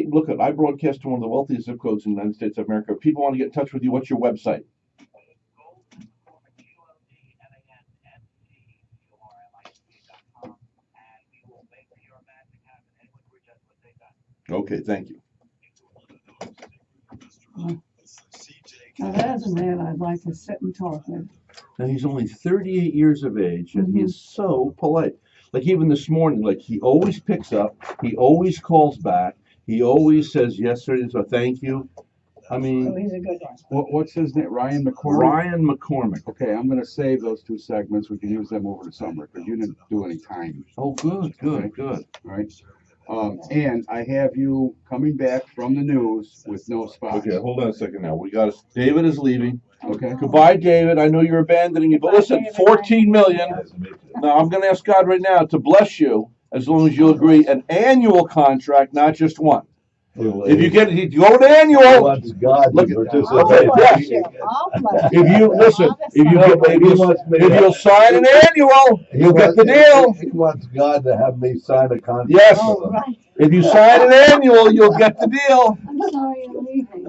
look, I broadcast to one of the wealthiest zip codes in the United States of America. If people want to get in touch with you, what's your website? Okay, thank you. Now there's a man I'd like to sit and talk with. Now he's only 38 years of age, and he is so polite. Like even this morning, like he always picks up, he always calls back, he always says yes sir, so thank you. I Oh, mean, he's a good one. What's his name? Ryan McCormick? Ryan McCormick. Okay, I'm gonna save those 2 segments. We can use them over the summer because you didn't do any time. Oh, good. Okay. All right? And I have you coming back from the news with no spots. Okay, hold on a second now. David is leaving. Okay. Goodbye, David. I know you're abandoning me, but listen, 14 million. Now I'm going to ask God right now to bless you as long as you agree an annual contract, not just one. If you get it, you go to annual. Wants God Look to at- participate. Bless you. I'll bless you. If you listen, if you'll sign an annual, He you'll get wants- the deal. He wants God to have me sign a contract. Yes. Oh, with him. right. If you sign an annual, you'll get the deal. I'm sorry you're leaving.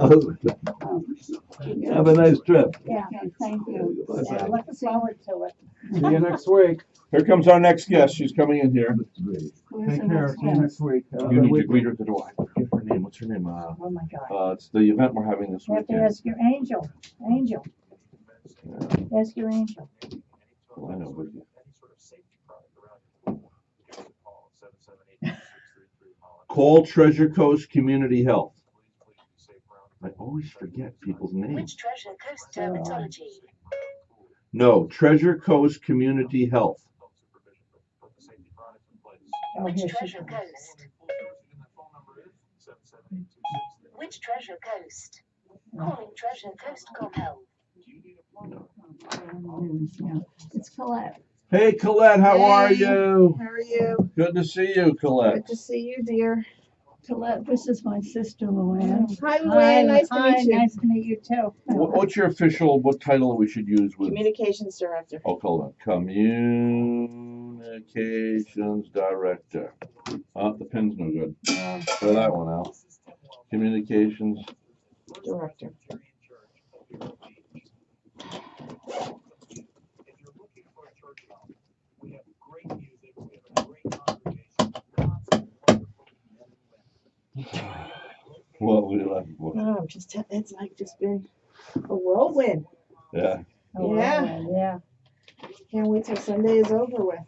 Have a nice trip. Yeah. Okay, thank you. Yeah, looking forward to it. See you next week. Here comes our next guest. She's coming in here. Who's the Take care. next See you one? next week. You need to greet her to the wife. Give her name. What's her name? Oh, my God. It's the event we're having this You have to weekend. ask your angel. Angel. Ask your angel. Well, I know, but call Treasure Coast Community Health. I always forget people's names. Which Treasure Coast Dermatology? No, Treasure Coast Community Health. Oh, Which here she Treasure comes. Coast? Which Treasure Coast? Calling Treasure Coast Health. Yeah, it's Colette. Hey, Colette, how are Hey. you? How are you? Good to see you, Colette. Good to see you, dear. Colette, this is my sister Luann. Hi, Luann. Nice to meet you. Nice to meet you too. What's your what title we should use with? Communications director. Oh, hold on. Communications Director. Oh, the pen's no good. Throw that one out. Communications. Director. What we left for. Oh, it's like just been a whirlwind. Yeah. Oh, Yeah. Yeah. Can't wait till Sunday is over with.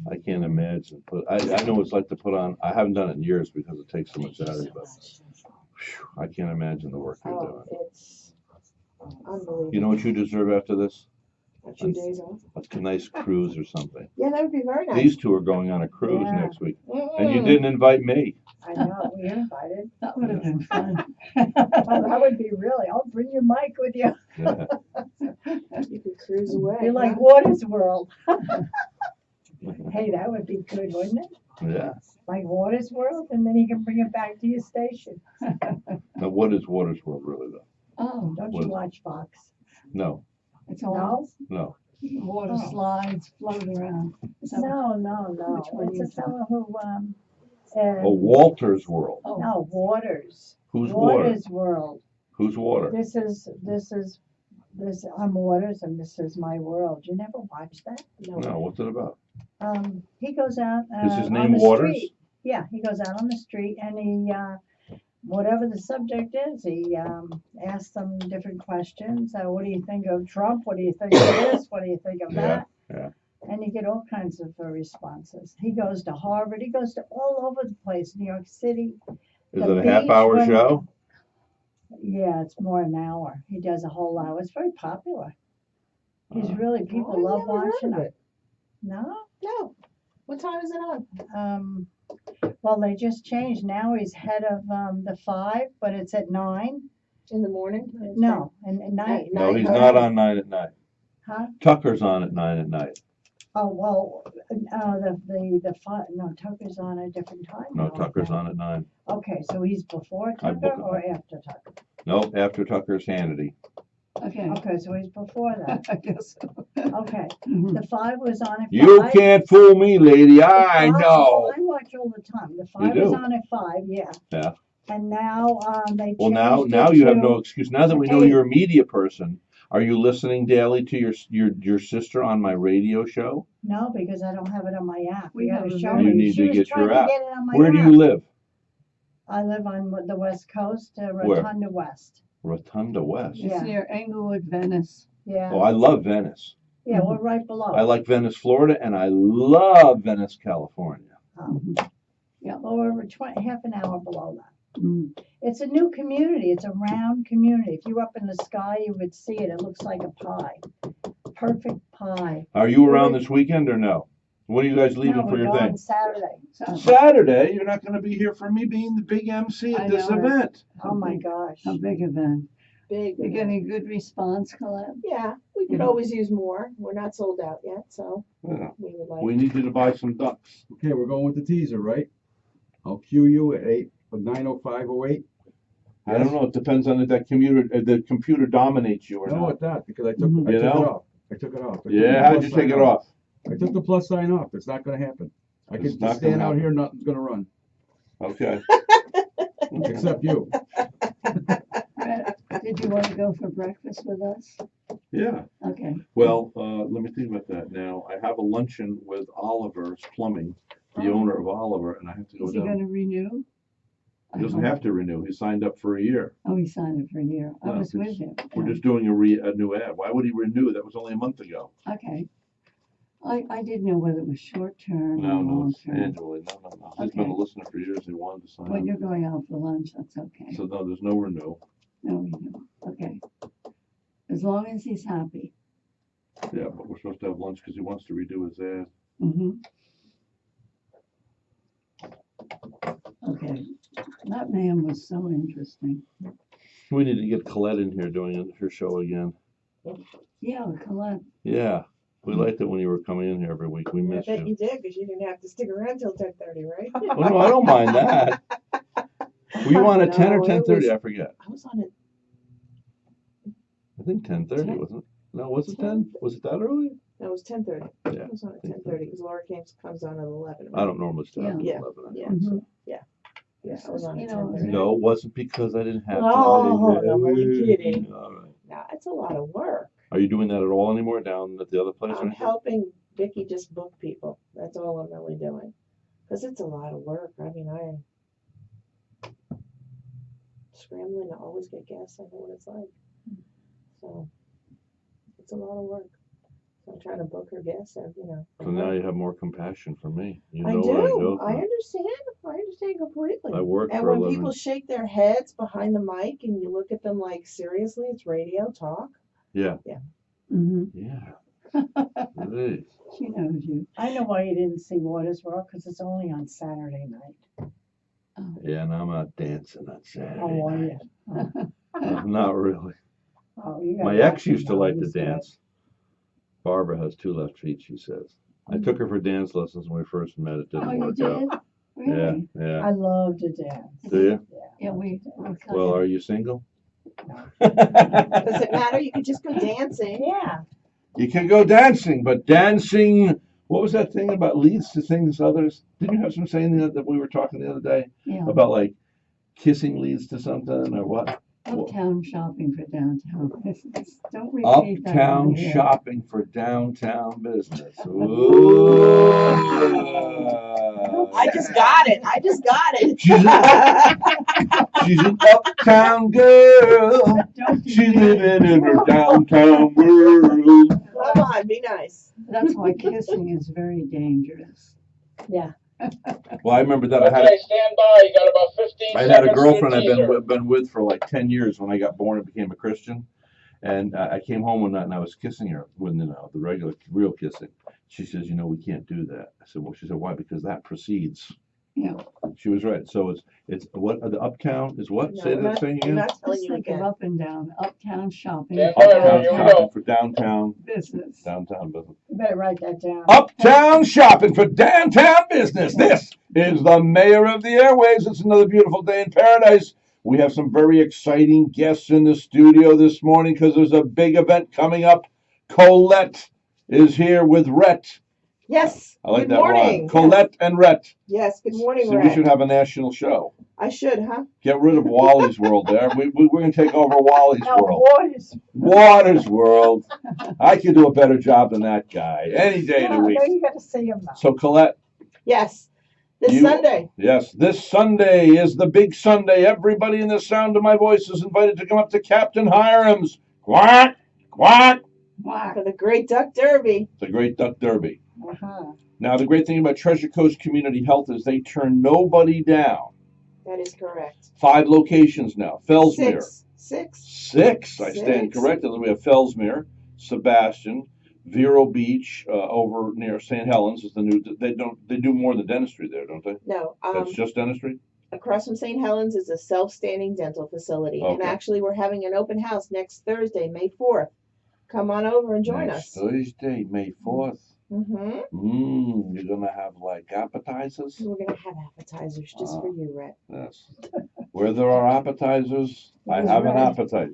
I can't imagine. But I know what it's like to put on. I haven't done it in years because it takes so much out of you. But whew, I can't imagine the work you're Oh, doing. it's unbelievable. You know what you deserve after this? A few days off. A nice cruise or something. Yeah, that would be very nice. These two are going on a cruise Yeah. next week, and you Mm. didn't invite me. I know, we invited. That would have been fun. Oh, that would be really, I'll bring your mic with you. Yeah. You could cruise away. Be like huh? Waters World. Hey, that would be good, wouldn't it? Yeah. Like Waters World, and then you can bring it back to your station. Now, what is Waters World really though? Oh, Don't What you is- watch Fox? No, it's all No? no. water Oh. slides, float around. So- No. Which one It's you a fellow who, Oh, Walter's World. Oh, no, Waters. Who's Water? Waters World. Who's Water? This, I'm Waters and this is my world. You never watched that? No, what's it about? He goes out, Is his on name the Waters? street. Yeah, he goes out on the street and he, whatever the subject is, he, asks them different questions. What do you think of Trump? What do you think of this? What do you think of Yeah, that? yeah. And you get all kinds of responses. He goes to Harvard. He goes to all over the place, New York City. Is The it a half-hour beach when- show? Yeah, it's more an hour. He does a whole hour. It's very popular. He's Uh, really, people I've love never heard watching of him. it. No? No. What time is it on? Well, they just changed. Now he's head of the 5, but it's at 9. In the morning? No, at night. At No, night? he's Okay. not on 9 at night. Huh? Tucker's on at 9 at night. Oh, well, the 5, no, Tucker's on a different time No, now, I Tucker's think. on at 9. Okay, so he's before I book Tucker it. or after Tucker? No, after Tucker's Hannity. Okay. Okay, so he's before that. I guess so. Okay, Mhm. the 5 was on at 5. You can't fool me, lady. The I 5 know. I watch all the time. The 5 was do? on at 5, yeah. Yeah. And now they Well, changed now it you have to- no excuse. Now that we know 8. you're a media person, are you listening daily to your sister on my radio show? No, because I don't have it on my app. We You have gotta a show very- me. You need She to was get trying your to app. get it on my Where do app. you live? I live on the West Coast, Where? Rotunda West. Rotunda West. It's Yeah. near Englewood, Venice. Yeah, Oh, I love Venice. yeah, we're right below. I like Venice, Florida, and I love Venice, California. Well, we're half an hour below that. Mm. It's a new community. It's a round community. If you were up in the sky, you would see it. It looks like a pie. Perfect pie. Are you around this weekend or no? When are you guys leaving No, for we're your going thing? Saturday. So, Saturday. You're not going to be here for me being the big MC I at this know it. event. Oh my gosh. a big event. Big. You're getting good response, Colette? Yeah, we could always use more. We're not sold out yet, so Yeah. we would like. We need you to buy some ducks. Okay, we're going with the teaser, right? I'll cue you at 9:05:08. I don't know. It depends on if that the computer dominates you or No, not. it's not, because I Mhm. took You it know? off. I took it off. I took Yeah. the How did plus you take sign it off? I took the plus sign off. It's not gonna happen. I It's can not stand gonna out happen. here, nothing's gonna run, Okay. except you. Rhett, did you want to go for breakfast with us? Yeah. Okay. Well, let me think about that. Now I have a luncheon with Oliver's Plumbing, the Oh. owner of Oliver, and I have to go Is he down. going to renew? He doesn't have to renew. He signed up for a year. Oh, he signed it for a year. I No, was with it's- him. We're Yeah. just doing a new ad. Why would he renew? That was only a month ago. Okay. I didn't know whether it was short term No, or no, long it's term. Angela. No. He's been a Okay. listener for years. He wanted to sign When you're up. going out for lunch, that's okay. So no, there's no renewal. No, we know. Okay. As long as he's happy. Yeah, but we're supposed to have lunch because he wants to redo his ad. Mm-hmm. Okay. That man was so interesting. We need to get Colette in here doing her show again. Yeah, Colette. Yeah, we liked it when you were coming in here every week. We I missed bet you. you did, because you didn't have to stick around till 10:30, right? Oh no, I don't mind that. Were you on at 10 or No, it 10:30? was- I forget. I was on it. I think 10:30, 10. wasn't it? No, was it 10? Was it that early? No, it was 10:30. Yeah. I was on at think so. 10:30 because Laura comes on at 11. I don't normally start at Yeah. 11. I Yeah. think so. Mhm. Yeah, I was on You at know, 10:30. No, it wasn't because I didn't have to. Oh, no, I'm only kidding. All right. Nah, it's a lot of work. Are you doing that at all anymore down at the other place? or I'm anything? helping Vicky just book people. That's all I'm really doing. Because it's a lot of work. I mean, scrambling to always get guests. I know what it's like. So it's a lot of work. So I'm trying to book her guests, and, So now you have more compassion for me. You I know what I do. go I through. understand. I understand completely. I work And for a when living. people shake their heads behind the mic and you look at them like, seriously, it's radio talk? Yeah. Mm-hmm. Yeah. It is. She knows you. I know why you didn't see Waters World, because it's only on Saturday night. Yeah, and I'm out dancing on Saturday. Oh, are night. you? Not really. Oh, you got My lucky ex used to now, like to these days. dance. Barbara has 2 left feet, she says. I took her for dance lessons when we first met. It Oh, didn't you work did? out. Really? Yeah. I love to dance. Do you? Yeah, we're kind Well, of, are you single? Does it matter? You could just go dancing. Yeah. You can go dancing, but dancing. What was that thing about leads to things others? Didn't you have some saying that we were talking the other day yeah. about like kissing leads to something or what? Uptown shopping for downtown business. Don't repeat that. Uptown on here. shopping for downtown business. Ooh. I just got it. I just got it. She's an uptown girl. She's living in her downtown world. Come on, be nice. That's why kissing is very dangerous. Yeah. Well, I remember that I had Okay, stand by. You got about 15 I seconds had a for girlfriend the I've teaser. been with for like 10 years when I got born and became a Christian. And I came home one night and I was kissing her when, the regular, real kissing. She says, we can't do that. I said, well, she said, why? Because that precedes. Yeah. She was right. So it's what the uptown is what? No, Say we're that not- thing I'm again. not telling Just you think of again. up and down, uptown shopping. Stand by, Uptown here we shopping go. for downtown Business. business. You better write that down. Uptown shopping for downtown business. This is the mayor of the airways. It's another beautiful day in paradise. We have some very exciting guests in the studio this morning because there's a big event coming up. Colette is here with Rhett. Yes. I like Good that morning. rhyme. Colette and Rhett. Yes. Good morning, See, we Rhett. should have a national show. I should, huh? Get rid of Wally's World there. We're going to take over Wally's No, World. waters. Waters World. I could do a better job than that guy any day of the No, week. you got to see him now. So, Colette. Yes. This You- Sunday. Yes, this Sunday is the big Sunday. Everybody in the sound of my voice is invited to come up to Captain Hiram's. Quack, quack. Wow. For the Great Duck Derby. The Great Duck Derby. Uh-huh. Now, the great thing about Treasure Coast Community Health is they turn nobody down. That is correct. 5 locations now. Fellsmere. Six. 6. I stand 6. corrected. We have Fellsmere, Sebastian, Vero Beach, over near St. Helens is the new. They do more than dentistry there, don't they? No. That's just dentistry. Across from St. Helens is a self-standing dental facility. And Okay. actually, we're having an open house next Thursday, May 4th. Come on over and join Next us. Thursday, May 4th. Mm-hmm. You're gonna have like appetizers. We're going to have appetizers just for you, Rhett. Yes. Where there are appetizers, I He's have an right. appetite.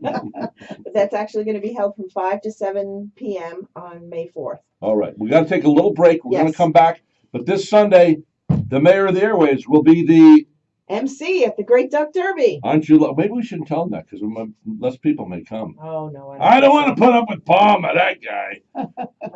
But that's actually going to be held from 5 to 7 p.m. on May 4th. All right, we got to take a little break. We're gonna Yes. come back, but this Sunday, the mayor of the airways will be the. MC at the Great Duck Derby. Aren't you? Maybe we shouldn't tell them that because less people may come. Oh, no. I don't want to put up with Palmer, that guy.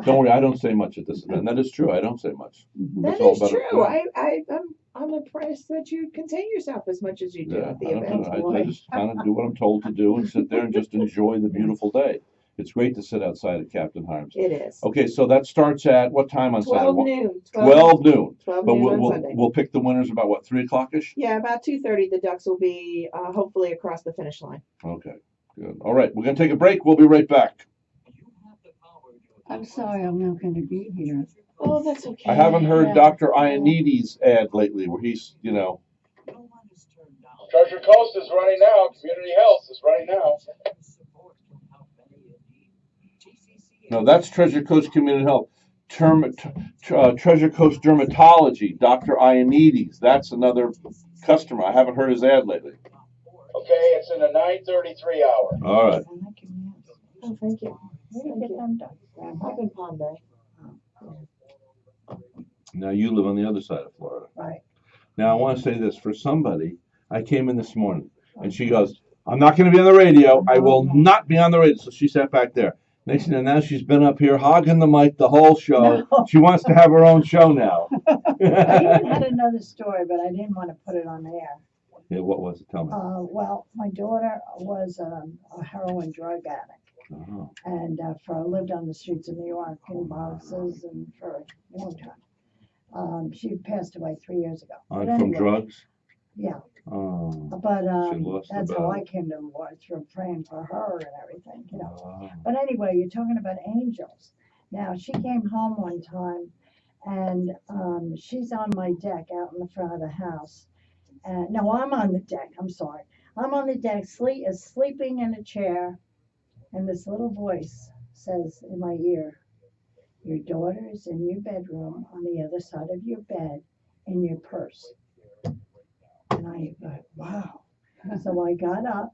Don't worry, I don't say much at this event. That is true. I don't say much. That It's all is about true. it. I'm impressed that you contain yourself as much as you do Yeah, at the I don't event. know. I just kind of do what I'm told to do and sit there and just enjoy the beautiful day. It's great to sit outside at Captain Hiram's. It is. Okay, so that starts at what time on 12 Saturday? noon. 12 noon. 12 But noon on we'll Sunday. we'll pick the winners about what, 3 o'clock-ish? Yeah, about 2:30 the Ducks will be hopefully across the finish line. Okay, good. All right, we're gonna take a break. We'll be right back. I'm sorry I'm not going to be here. Oh, that's okay. I haven't heard Yeah. Dr. Iannides' ad lately where he's, Treasure Coast is running now. Community Health is running now. No, that's Treasure Coast Community Health. Treasure Coast Dermatology, Dr. Iannides. That's another customer. I haven't heard his ad lately. Okay, it's in the 9:33 hour. All right. Oh, thank you. Where did you Thank get you. them done? Up in Palm Bay. Now you live on the other side of Florida. Right. Now I want to say this for somebody. I came in this morning and she goes, "I'm not going to be on the radio. I will not be on the radio." So she sat back there. Next thing you know, now she's been up here hogging the mic the whole show. No. She wants to have her own show now. I even had another story, but I didn't want to put it on air. Yeah, what was it? Tell me. Well, my daughter was a heroin drug addict, Oh. and lived on the streets of New York in boxes and for a long time. She passed away 3 years ago. On But from anyway, drugs? Yeah, Oh. but She lost the that's how battle. I came to the Lord, through praying for her and everything, Oh. But anyway, you're talking about angels. Now, she came home one time, and she's on my deck out in the front of the house. No, I'm on the deck. I'm sorry. I'm on the deck, sleeping in a chair, and this little voice says in my ear, "Your daughter is in your bedroom on the other side of your bed in your purse." And I thought, wow. So I got up.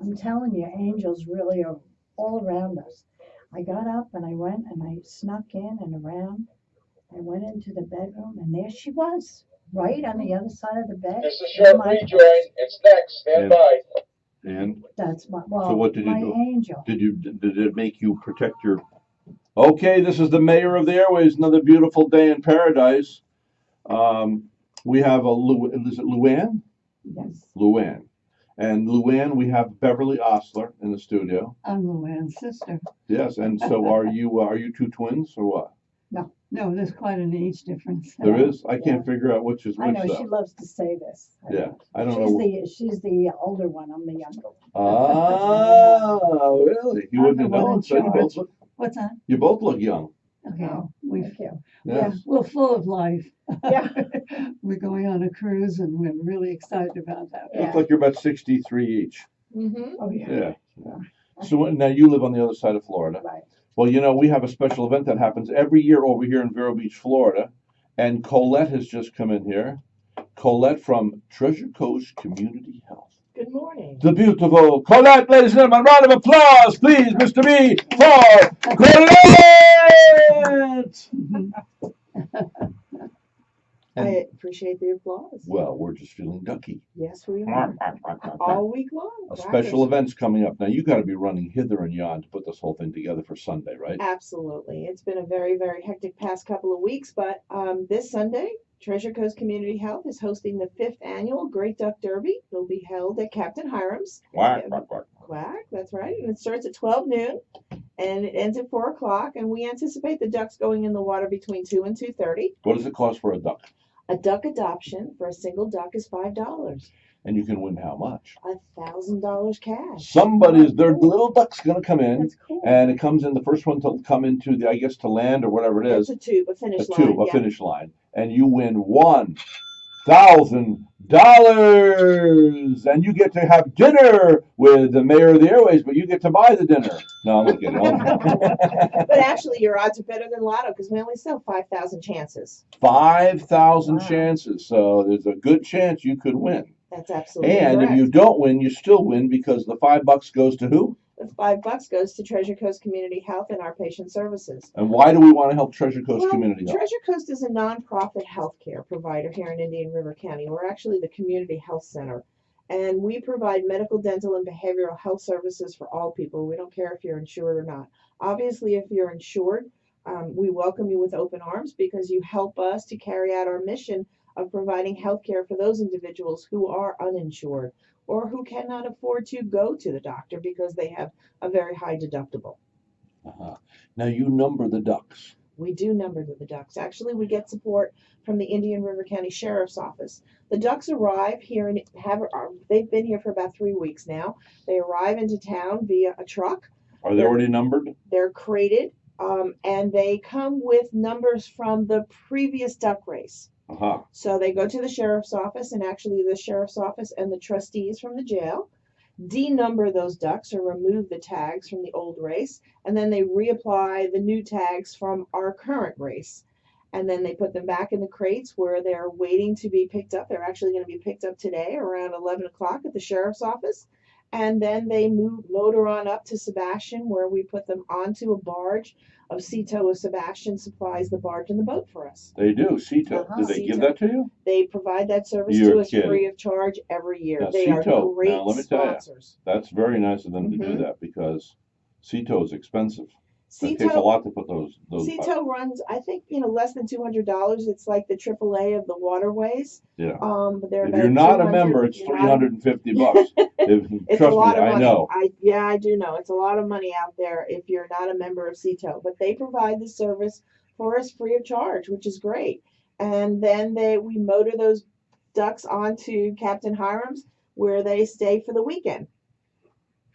I'm telling you, angels really are all around us. I got up and I went and I snuck in and around. I went into the bedroom and there she was, right on the other side of the bed. This is in short my rejoin. purse. It's next. Stand And- by. And That's my, so what did you my do? angel. Did it make you protect your? Okay, this is the mayor of the airways. Another beautiful day in paradise. We have is it Luann? Yes. Luann. And Luann, we have Beverly Osler in the studio. I'm Luann's sister. Yes, and so are you two twins or what? No, there's quite an age difference. There is? I can't figure out which is I which know, she though. loves to say this. Yeah, I don't know. She's the older one, I'm the younger one. Ah, really? You I'm wouldn't the have one known, in so you both charge. look, What's that? you both look young. Okay, Oh, we've, thank you. yeah, Yes. we're full of life. Yeah. We're going on a cruise and we're really excited about that. Yeah. Look like you're about 63 each. Mm-hmm. Oh, Yeah. So now you live on the other side of Florida. Right. Well, you know, we have a special event that happens every year over here in Vero Beach, Florida. And Colette has just come in here. Colette from Treasure Coast Community Health. Good morning. The beautiful Colette, ladies and gentlemen, round of applause, please, Mr. B, for Colette! I appreciate the applause. Well, we're just feeling ducky. Yes, we are. All week long. A special event's coming up. Now, you got to be running hither and yon to put this whole thing together for Sunday, right? Absolutely. It's been a very, very hectic past couple of weeks, but this Sunday, Treasure Coast Community Health is hosting the 5th annual Great Duck Derby. It'll be held at Captain Hiram's. Quack, quack, quack. Quack, that's right. And it starts at 12 noon and it ends at 4 o'clock. And we anticipate the ducks going in the water between 2 and 2:30. What does it cost for a duck? A duck adoption for a single duck is $5. And you can win how much? $1,000 cash. Their little duck's going to come in, That's cool. and it comes in, the first one to come into the, I guess, to land or whatever it is. It's a tube, a finish A line. tube, a yeah. finish line. And you win $1,000. And you get to have dinner with the mayor of the airways, but you get to buy the dinner. No, I'm kidding. But actually, your odds are better than Lotto because we only sell 5,000 chances. 5,000 Wow. chances. So there's a good chance you could win. That's absolutely And correct. if you don't win, you still win because the $5 goes to who? The $5 goes to Treasure Coast Community Health and our patient services. And why do we want to help Treasure Coast Well, Community Health? Treasure Coast is a nonprofit healthcare provider here in Indian River County. We're actually the community health center, and we provide medical, dental, and behavioral health services for all people. We don't care if you're insured or not. Obviously, if you're insured, we welcome you with open arms because you help us to carry out our mission of providing health care for those individuals who are uninsured or who cannot afford to go to the doctor because they have a very high deductible. Uh-huh. Now you number the ducks. We do number the ducks. Actually, we get support from the Indian River County Sheriff's Office. The ducks arrive here and they've been here for about 3 weeks now. They arrive into town via a truck. Are they already numbered? They're crated, and they come with numbers from the previous duck race. Uh-huh. So they go to the sheriff's office, and actually the sheriff's office and the trustees from the jail denumber those ducks or remove the tags from the old race, and then they reapply the new tags from our current race. And then they put them back in the crates where they're waiting to be picked up. They're actually going to be picked up today around 11 o'clock at the sheriff's office. And then they motor on up to Sebastian, where we put them onto a barge of Cito. Sebastian supplies the barge and the boat for us. They do. Cito. Uh-huh. Did they give Cito. that to you? They provide that service You're to us kidding. free of charge every year. Now, They are Cito, great now, let me tell you, sponsors. That's very nice of them to do Mhm. that because Cito is expensive. It takes a lot to put those. Cito runs, I think, less than $200. It's like the AAA of the waterways. Yeah. But they're If about you're not a 200 member, it's you're not a- $350. It's Trust a lot me, of I money. know. I do know. It's a lot of money out there if you're not a member of Cito. But they provide the service for us free of charge, which is great. And then we motor those ducks onto Captain Hiram's, where they stay for the weekend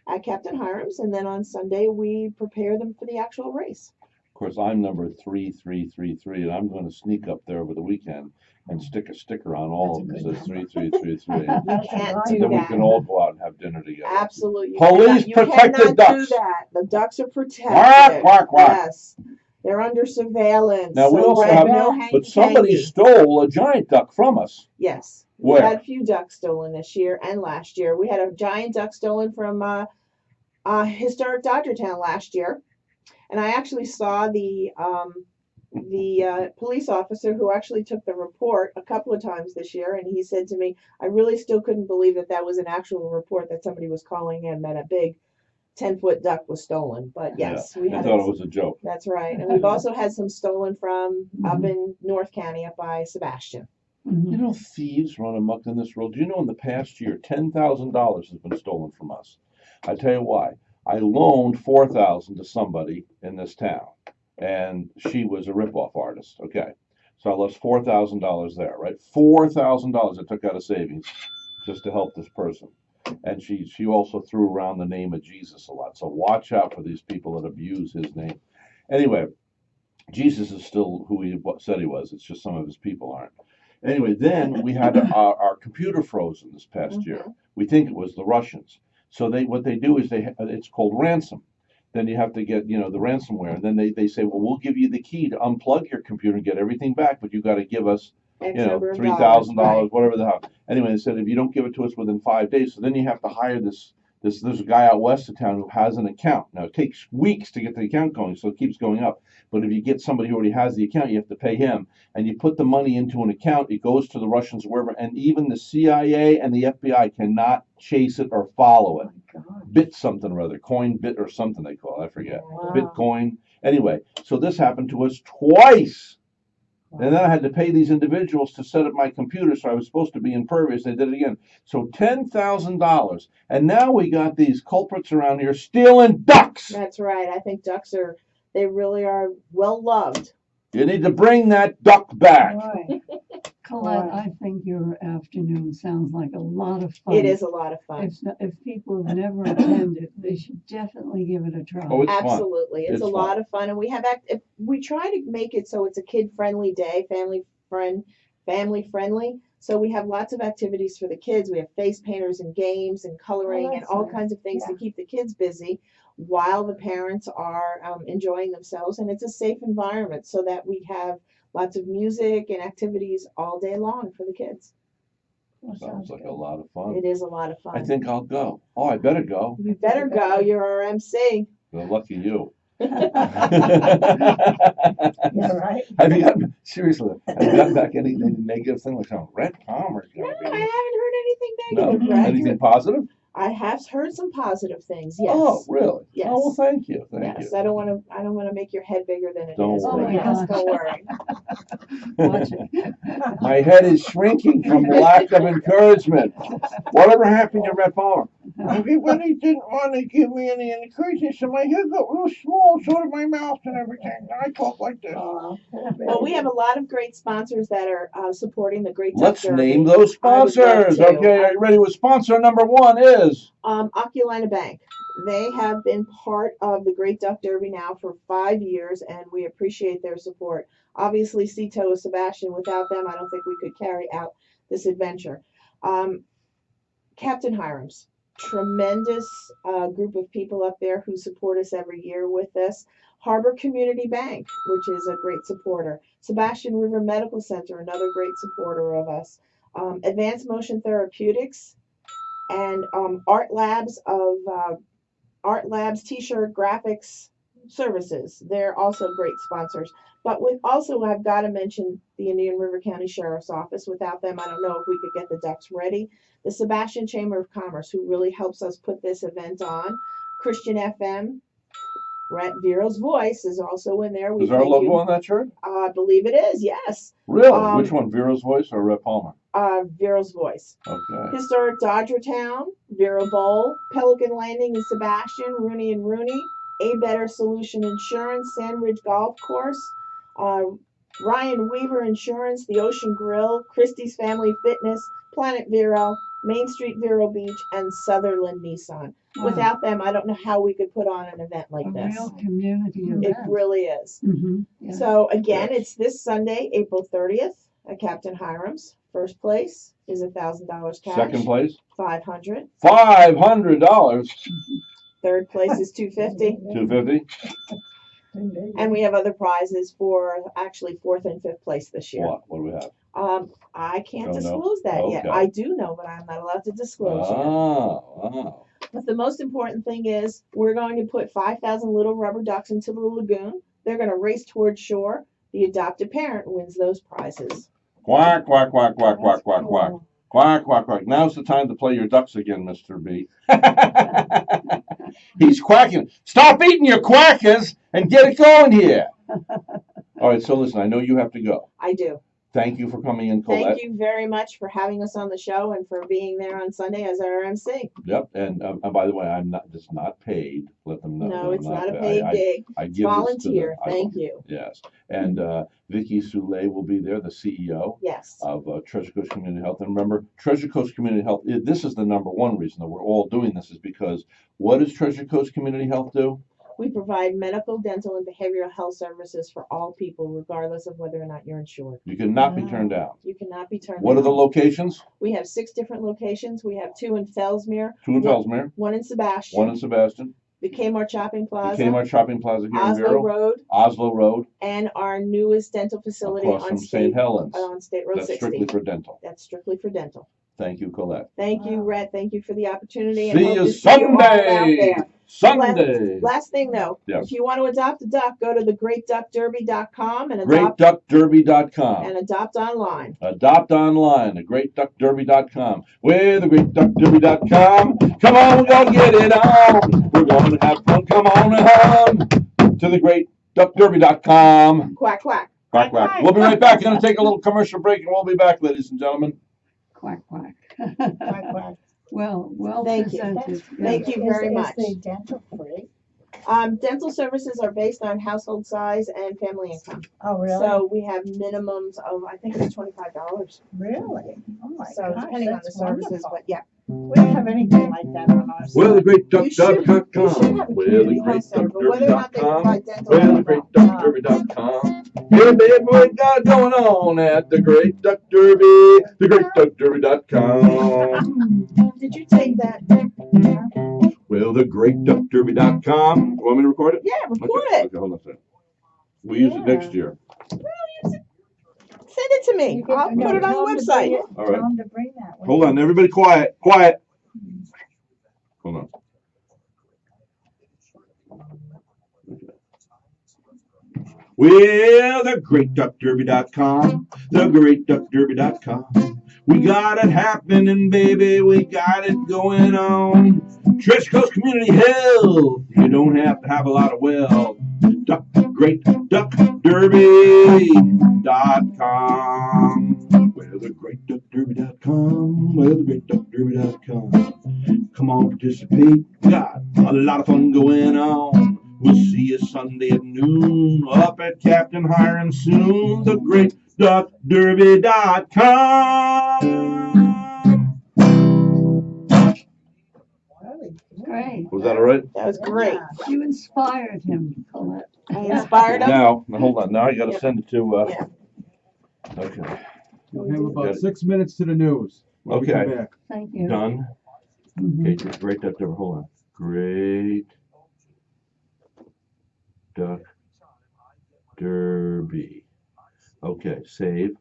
at Captain Hiram's, and then on Sunday we prepare them for the actual race. Of course, I'm number 3333, and I'm going to sneak up there over the weekend and stick a sticker on all of them that says 3333. You can't do Then we that. can all go out and have dinner together. Absolutely. Police You protect the cannot ducks. do that. The ducks are protected. Quack, quack, quack. Yes. They're under surveillance. Now we So also Rhett, have, no but somebody hanky-panky. stole a giant duck from us. Yes. Where? We had a few ducks stolen this year and last year. We had a giant duck stolen from historic Dodgertown last year. And I actually saw the police officer who actually took the report a couple of times this year, and he said to me, I really still couldn't believe that was an actual report that somebody was calling in that a big 10-foot duck was stolen. But yes, we I had thought it was a joke. That's right. And we've also had some stolen from up in North County up by Sebastian. You know, thieves run amok in this world. Do you know in the past year, $10,000 has been stolen from us? I tell you why. I loaned $4,000 to somebody in this town. and she was a ripoff artist. Okay, so I lost $4,000 there, right? $4,000 I took out of savings just to help this person. And she also threw around the name of Jesus a lot. So watch out for these people that abuse his name. Anyway, Jesus is still who he said he was. It's just some of his people aren't. Anyway, then we had our computer frozen this past year. We think it was the Russians. So what they do is it's called ransom. Then you have to get the ransomware, and then they say, well, we'll give you the key to unplug your computer and get everything back, but you got to give us $3,000, whatever the hell. Anyway, they said if you don't give it to us within 5 days, so then you have to hire this. There's a guy out west of town who has an account. Now it takes weeks to get the account going, so it keeps going up. But if you get somebody who already has the account, you have to pay him, and you put the money into an account. It goes to the Russians wherever, and even the CIA and the FBI cannot chase it or follow it. Bit something or other, coin bit or something they call it. I forget. Wow. Bitcoin. Anyway, so this happened to us twice. And then I had to pay these individuals to set up my computer, so I was supposed to be impervious. They did it again. So $10,000. And now we got these culprits around here stealing ducks. That's right. I think ducks they really are well loved. You need to bring that duck back. Right. Colette, Wow. I think your afternoon sounds like a lot of fun. It is a lot of fun. If people have never attended, they should definitely give it a try. Oh, it's fun. Absolutely. It's a lot of fun. And we we try to make it so it's a kid-friendly day, family friendly. So we have lots of activities for the kids. We have face painters and games and coloring and that's all nice. kinds of things to keep the kids busy while the parents are enjoying themselves. And it's a safe environment so that we have lots of music and activities all day long for the kids. Sounds like a lot of fun. It is a lot of fun. I think I'll go. Oh, I better go. You better go. You're our MC. Well, lucky you. Yeah, right. Have you gotten back any negative thing like Rhett Palmer's No, gonna I be? haven't heard anything No, negative, Brad. anything positive? I have heard some positive things. Yes. Oh, really? Yes. Oh, well, thank you. Yes. I don't want to make your head bigger than it Don't is. worry. But yes, don't worry. Watch it. My head is shrinking from lack of encouragement. Whatever happened to Rhett Palmer? Everybody didn't want to give me any encouragement, so my head got real small, so did my mouth and everything. And I talk like this. Well, we have a lot of great sponsors that are supporting the Great Duck Let's Derby. name those I would love sponsors. to. Okay, are you ready? With sponsor number one is Oculina Bank. They have been part of the Great Duck Derby now for 5 years, and we appreciate their support. Obviously, Cito and Sebastian, without them, I don't think we could carry out this adventure. Captain Hiram's, tremendous group of people up there who support us every year with this. Harbor Community Bank, which is a great supporter. Sebastian River Medical Center, another great supporter of us. Advanced Motion Therapeutics, and Art Labs T-shirt graphics services. They're also great sponsors. But I've got to mention the Indian River County Sheriff's Office. Without them, I don't know if we could get the ducks ready. The Sebastian Chamber of Commerce, who really helps us put this event on. Christian FM. Rhett Vero's Voice is also in there. Is our logo on that shirt? I believe it is, yes. Really? Which one, Vero's Voice or Rhett Palmer? Vero's Voice. Okay. Historic Dodger Town, Vero Bowl, Pelican Landing and Sebastian, Rooney and Rooney, A Better Solution Insurance, Sandridge Golf Course, Ryan Weaver Insurance, The Ocean Grill, Christie's Family Fitness, Planet Vero, Main Street Vero Beach, and Sutherland Nissan. Wow. Without them, I don't know how we could put on an event like A this. real community event. It really is. Mm-hmm. Yeah. So again, it's this Sunday, April 30th at Captain Hiram's. First place is $1,000 cash. Second place? $500. $500. Third place is $250. $250. And we have other prizes for actually fourth and fifth place this year. What do we have? I can't Don't know. disclose that yet. Okay. I do know, but I'm not allowed to disclose yet. Oh. But the most important thing is we're going to put 5,000 little rubber ducks into the lagoon. They're going to race towards shore. The adopted parent wins those prizes. Quack, quack, quack, quack, quack, quack, quack. Quack, quack, quack. Now's the time to play your ducks again, Mr. B. He's quacking. Stop eating your quackers and get it going here. All right, so listen, I know you have to go. I do. Thank you for coming in, Colette. Thank you very much for having us on the show and for being there on Sunday as our MC. Yep, and by the way, I'm not just not paid. Let them know. No, that it's I'm not a paid. paid gig. I It's give volunteer. This to Thank you. Yes, and Vicky Soule will be there, the CEO Yes. of Treasure Coast Community Health. And remember, Treasure Coast Community Health. This is the number one reason that we're all doing this is because what does Treasure Coast Community Health do? We provide medical, dental, and behavioral health services for all people, regardless of whether or not you're insured. You cannot be turned down. You cannot be turned down. What are the locations? We have 6 different locations. We have 2 in Fellsmere. 2 in Fellsmere. 1 in Sebastian. 1 in Sebastian. The Kmart Shopping Plaza. The Kmart Shopping Plaza here in Oslo Vero. Road. Oslo Road. And our newest dental facility Across on from State St. Helens. On State Road That's 60. strictly for dental. That's strictly for dental. Thank you, Colette. Thank you, Rhett. Thank you for the opportunity. See hope you to see you all out Sunday. there. Sunday. Last thing though, Yes. if you want to adopt a duck, go to thegreatduckderby.com and GreatDuckDerby.com. and adopt online. Adopt online at GreatDuckDerby.com. We're the GreatDuckDerby.com. Come on, we're gonna get it on. We're gonna have fun. Come on to the GreatDuckDerby.com. Quack quack. Quack quack. We'll be right back. Gonna take a little commercial break, and we'll be back, ladies and gentlemen. Quack, quack. Quack, quack. Well Thank you. presented. Thank you very much. Is they dental free? Dental services are based on household size and family income. Oh, really? So we have minimums of, I think it's $25. Really? Oh my So gosh, depending on the that's services, wonderful. but yeah. We don't have anything like that on our We're the side. GreatDuckDerby.com. We're the GreatDuckDerby.com. We're the GreatDuckDerby.com. Yeah, baby, we got going on at the Great Duck Derby. The GreatDuckDerby.com. Did you take that? Well, the GreatDuckDerby.com. Want me to record it? Yeah, record Okay, it. okay, hold on a second. We use it next year. Send it to me. I'll put it on the website. All right. Tell them to bring that. Hold on, everybody quiet, quiet. Hold on. Well, the GreatDuckDerby.com, the GreatDuckDerby.com. We got it happening, baby. We got it going on. Treasure Coast Community Health. You don't have to have a lot of wealth. GreatDuckDerby.com. Well, the GreatDuckDerby.com. Well, the GreatDuckDerby.com. Come on, participate. We got a lot of fun going on. We'll see you Sunday at noon up at Captain Hiram soon. The GreatDuckDerby.com. Great. Was that all right? That was great. You inspired him, Colette. I inspired him. Now hold on. Now I got to send it to. Yeah. Okay. You'll have about Got it. 6 minutes to the news. when we come Okay. back. Thank you. Done. Okay. Great Duck Derby. Hold on. Great Duck Derby. Okay. Save.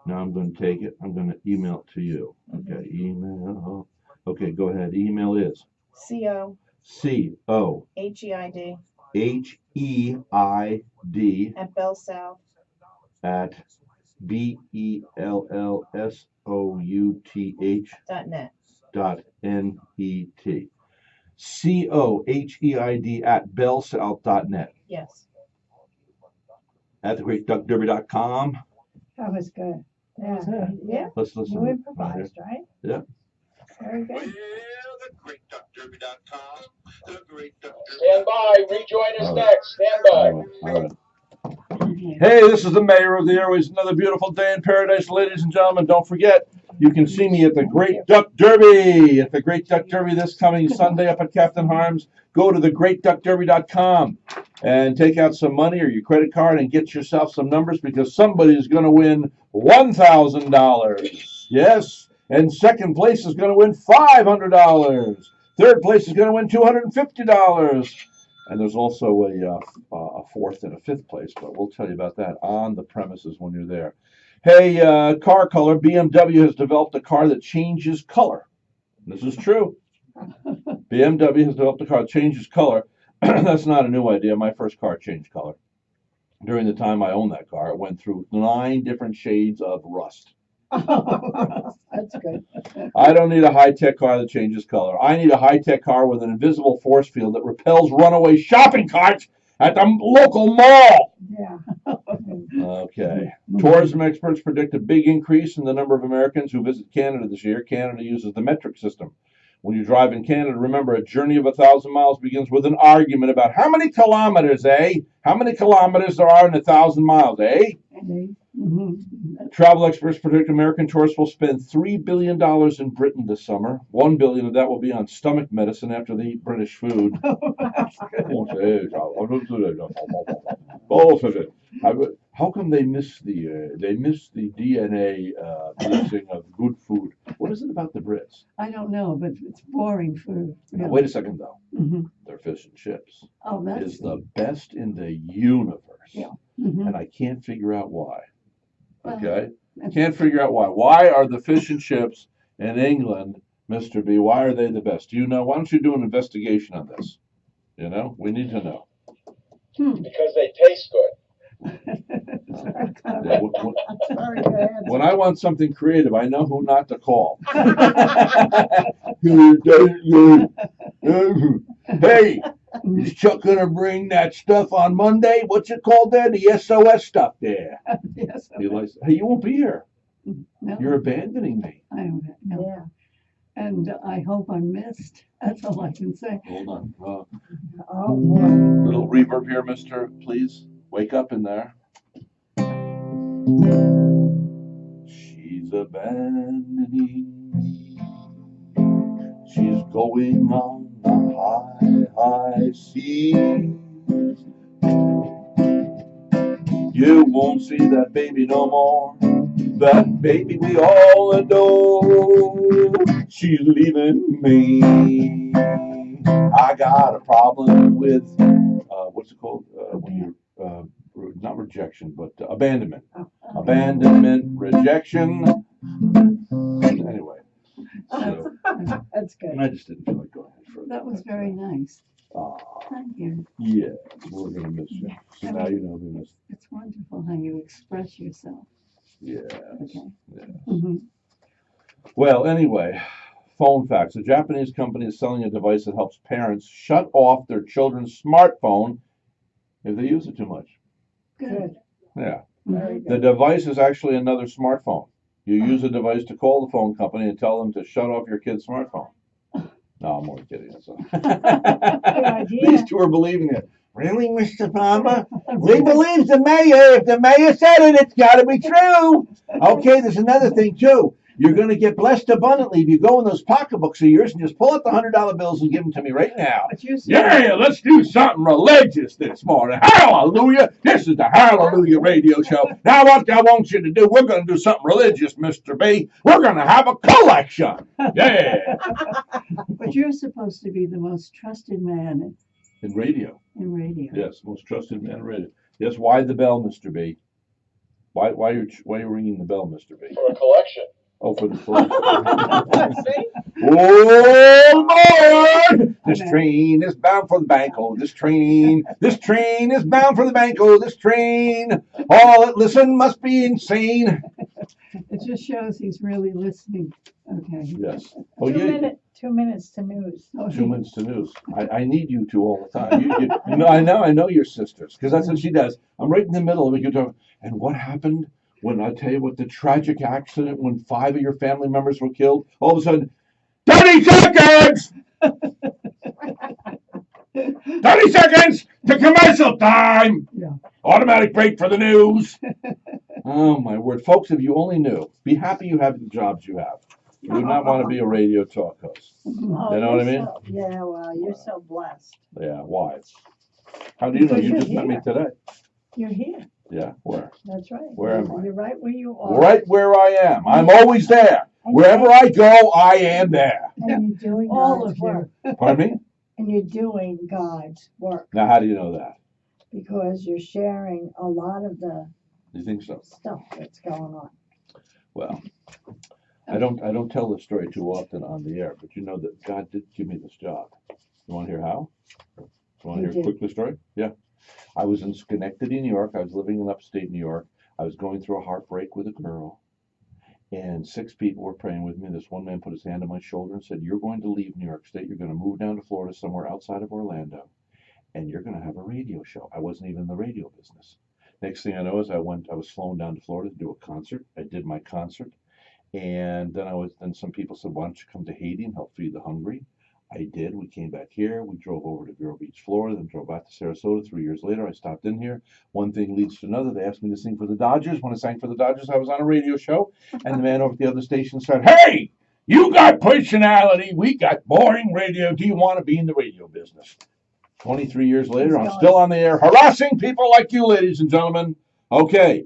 Now I'm going to take it. I'm going to email it to you. Okay. Email. Okay. Go ahead. Email is COHEID COHEID at BellSouth. at BELLSOUTH .net. .net. COHEID at bellsouth.net. Yes. At thegreatduckderby.com. That was good. Yeah. Yeah. Let's listen. You improvised, right? Yeah. Very good. Well, the GreatDuckDerby.com. The GreatDuckDerby. Stand by. Rejoin us All right. next. Stand by. All right. Hey, this is the Mayor of the Airways. Another beautiful day in paradise, ladies and gentlemen. Don't forget, you can see me at the Great Duck Derby. At the Great Duck Derby this coming Sunday up at Captain Harms. Go to thegreatduckderby.com and take out some money or your credit card and get yourself some numbers because somebody's going to win $1,000. Yes. And second place is going to win $500. Third place is going to win $250. And there's also a fourth and a fifth place, but we'll tell you about that on the premises when you're there. Hey, car color. BMW has developed a car that changes color. This is true. BMW has developed a car that changes color. That's not a new idea. My first car changed color. During the time I owned that car, it went through 9 different shades of rust. That's good. I don't need a high-tech car that changes color. I need a high-tech car with an invisible force field that repels runaway shopping carts at the local mall. Yeah. Okay. Tourism experts predict a big increase in the number of Americans who visit Canada this year. Canada uses the metric system. When you drive in Canada, remember a journey of 1,000 miles begins with an argument about how many kilometers, eh? How many kilometers there are in 1,000 miles, eh? Travel experts predict American tourists will spend $3 billion in Britain this summer. $1 billion of that will be on stomach medicine after they eat British food. Both of it. How come they miss the DNA mixing of good food? What is it about the Brits? I don't know, but it's boring food. Now, wait a second though. Their fish and chips is the best in the universe. Yeah. And I can't figure out why. Okay? Can't figure out why. Why are the fish and chips in England, Mr. B, why are they the best? Do you know? Why don't you do an investigation on this? You know? We need to know. Because they taste good. Yeah, when I want something creative, I know who not to call. Hey, is Chuck gonna bring that stuff on Monday? What's it called there? The SOS stuff there. Yes. He likes, hey, you won't be here. No, You're abandoning me. I am. No. Yeah. And I hope I'm missed. That's all I can say. Hold on. Oh, boy. Little reverb here, mister, please. Wake up in there. She's abandoning me. She's going on the high seas. You won't see that baby no more. That baby we all adore. She's leaving me. I got a problem with what's it called when you're not rejection, but abandonment. Abandonment, rejection. Anyway, so That's good. I just didn't feel like going any further. That was very nice. Thank you. Yeah, we're gonna miss you. So now you know we miss. It's wonderful how you express yourself. Yeah. Okay. Yes. Well, anyway, phone facts. A Japanese company is selling a device that helps parents shut off their children's smartphone if they use it too much. Good. Yeah. Very The good. device is actually another smartphone. You use a device to call the phone company and tell them to shut off your kid's smartphone. No, I'm only kidding. That's all. Good idea. These two are believing it. Really, Mr. Palmer? We believe the mayor. If the mayor said it, it's got to be true. Okay, there's another thing, too. You're going to get blessed abundantly if you go in those pocketbooks of yours and just pull out the $100 bills and give them to me right now. Yeah, let's do something religious this morning. Hallelujah. This is the Hallelujah radio show. Now what I want you to do, we're going to do something religious, Mr. B. We're going to have a collection. Yeah. But you're supposed to be the most trusted man In radio. in radio. Yes, most trusted man in radio. Yes, why the bell, Mr. B? Why are you ringing the bell, Mr. B? For a collection. Oh, for the collection. Oh, Lord! This train is bound for the bank. Oh, this train is bound for the bank. Oh, this train. All that listen must be insane. It just shows he's really listening. Okay. Yes. Oh, 2 minutes to news. 2 minutes to news. I need you two all the time. You know, I know your sisters because that's what she does. I'm right in the middle of it. You're talking, and what happened when I tell you what the tragic accident when 5 of your family members were killed? All of a sudden, 30 seconds! 30 seconds to commercial time! Yeah. Automatic break for the news. Oh, my word. Folks, if you only knew, be happy you have the jobs you have. You would not want to be a radio talk host. Oh, You know what I mean? Yeah, well, you're so blessed. Yeah, why? How do you know? Because You you're just met me here. today. You're here. Yeah, where? That's right. Where am I? You're right where you are. Right where I am. I'm always there. Wherever I go, I am there. And you're doing All God's of you. work. Pardon me? And you're doing God's work Now, how do you know that? because you're sharing a lot of the You think so? stuff that's going on. Well, I don't tell this story too often on the air, but you know that God did give me this job. You want to hear how? You want He to hear did. quickly story? Yeah. I was in Schenectady, New York. I was living in upstate New York. I was going through a heartbreak with a girl, and 6 people were praying with me. This one man put his hand on my shoulder and said, "You're going to leave New York State. You're going to move down to Florida, somewhere outside of Orlando, and you're going to have a radio show. I wasn't even in the radio business. Next thing I know is I was flown down to Florida to do a concert. I did my concert. And then some people said, why don't you come to Haiti and help feed the hungry? I did. We came back here. We drove over to Vero Beach, Florida, then drove back to Sarasota. 3 years later, I stopped in here. One thing leads to another. They asked me to sing for the Dodgers. When I sang for the Dodgers, I was on a radio show. And the man over at the other station said, hey, you got personality. We got boring radio. Do you want to be in the radio business? 23 years later, I'm still on the air harassing people like you, ladies and gentlemen. Okay.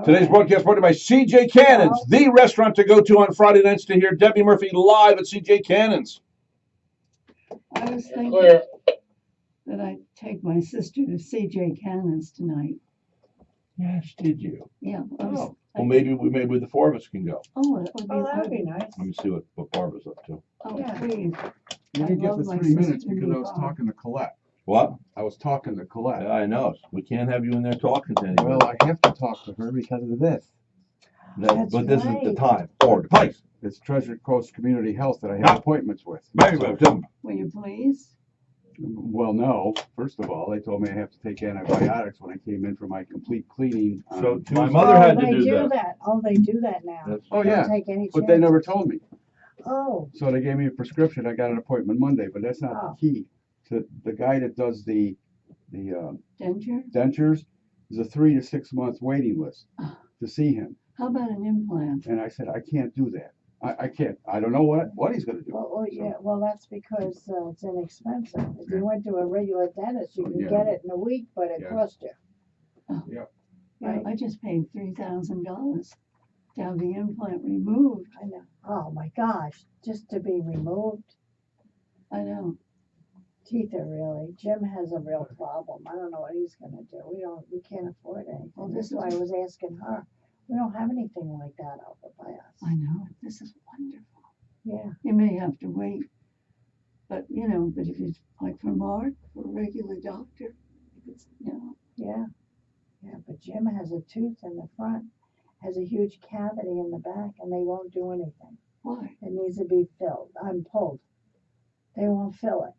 Today's broadcast brought to you by CJ Cannon's, the restaurant to go to on Friday nights to hear Debbie Murphy live at CJ Cannon's. I was thinking Clear. that I'd take my sister to CJ Cannon's tonight. Yes, did you? Yeah. Oh. Well, maybe the four of us can go. Oh, that would be, That'd be nice. Let me see what Barbara's up to. oh, Yeah. please. You I didn't get love the my 3 minutes sister because I was Nicole. talking to Colette. What? I was talking to Colette. I know. We can't have you in there talking to anybody. Well, I have to talk to her because of this. But this isn't the right. time or the place. It's Treasure Coast Community Health that I have appointments with. Very well done. Will you please? Well, no. First of all, they told me I have to take antibiotics when I came in for my complete cleaning. on So Tuesday. my mother had to they do that. Oh, they do that now. That's- Oh, They don't yeah. take any But they never chances. told me. Oh, So they gave me a prescription. I got an appointment Monday, but that's not Oh. the key. To the guy that does the Denture? dentures is a 3 to 6 month waiting list to see him. How about an implant? And I said, I can't do that. I can't. I don't know what he's going to do. yeah. Well, that's because it's inexpensive. If you went to a regular dentist, you can Yeah. get it in a week, but it Yeah. costs you. Yeah, Right. I just paid $3,000 to have the implant removed. I know. Oh my gosh, just to be removed. I know. Teeth are really. Jim has a real problem. I don't know what he's gonna do. We can't afford anything. Well, This is why I was asking her. We don't have anything like that over by us. I know. This is wonderful. Yeah. You may have to wait. But if it's like for Mark, for a regular doctor, if it's, Yeah. Yeah. But Jim has a tooth in the front, has a huge cavity in the back, and they won't do anything. why? It needs to be filled. I'm pulled. They won't fill it.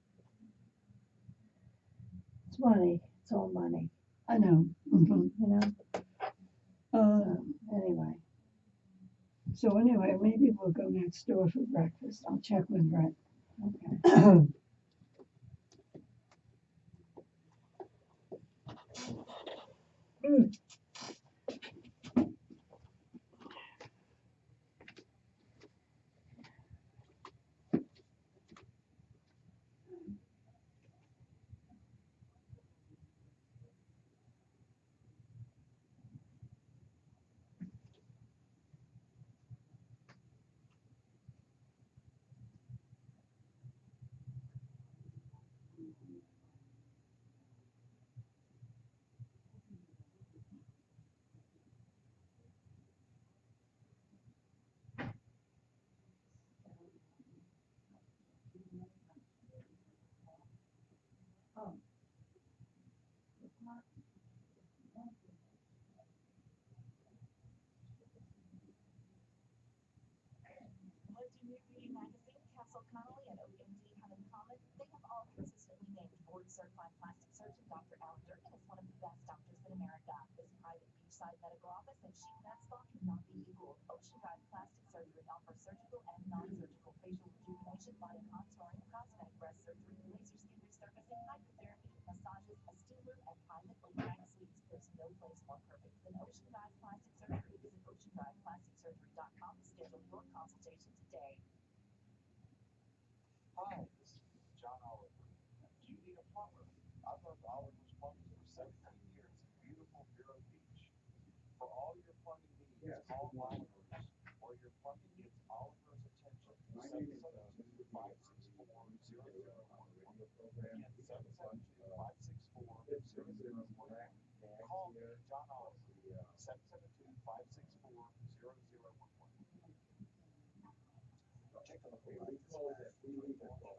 It's money. It's all money. I know. You know. Uh, Anyway. so anyway, maybe we'll go next door for breakfast. I'll check with Rhett. Okay. New Beauty Magazine, Castle Connolly, and OMD have in common, they have all consistently named board-certified plastic surgeon Dr. Alan Durkin as one of the best doctors in America. This private beachside medical office and chic med spa cannot be equaled. Oceanside Plastic Surgery offers surgical and non-surgical facial rejuvenation via contouring, cosmetic breast surgery, laser skin resurfacing, hydrotherapy, massages, a steam room, and private overnight suites. There's no place more perfect than Oceanside Plastic Surgery. Visit oceansideplasticsurgery.com to schedule your consultation today. Hi, this is John Oliver. Do you need a plumber? I've loved Oliver's Plumbing for 17 years in beautiful Vero Beach. For all your plumbing needs, call Oliver's, or your plumbing needs Oliver's attention. 772-564-0011. Again, 772-564-0011. Call me, John Oliver, 772-564-0011. Take a look at this map.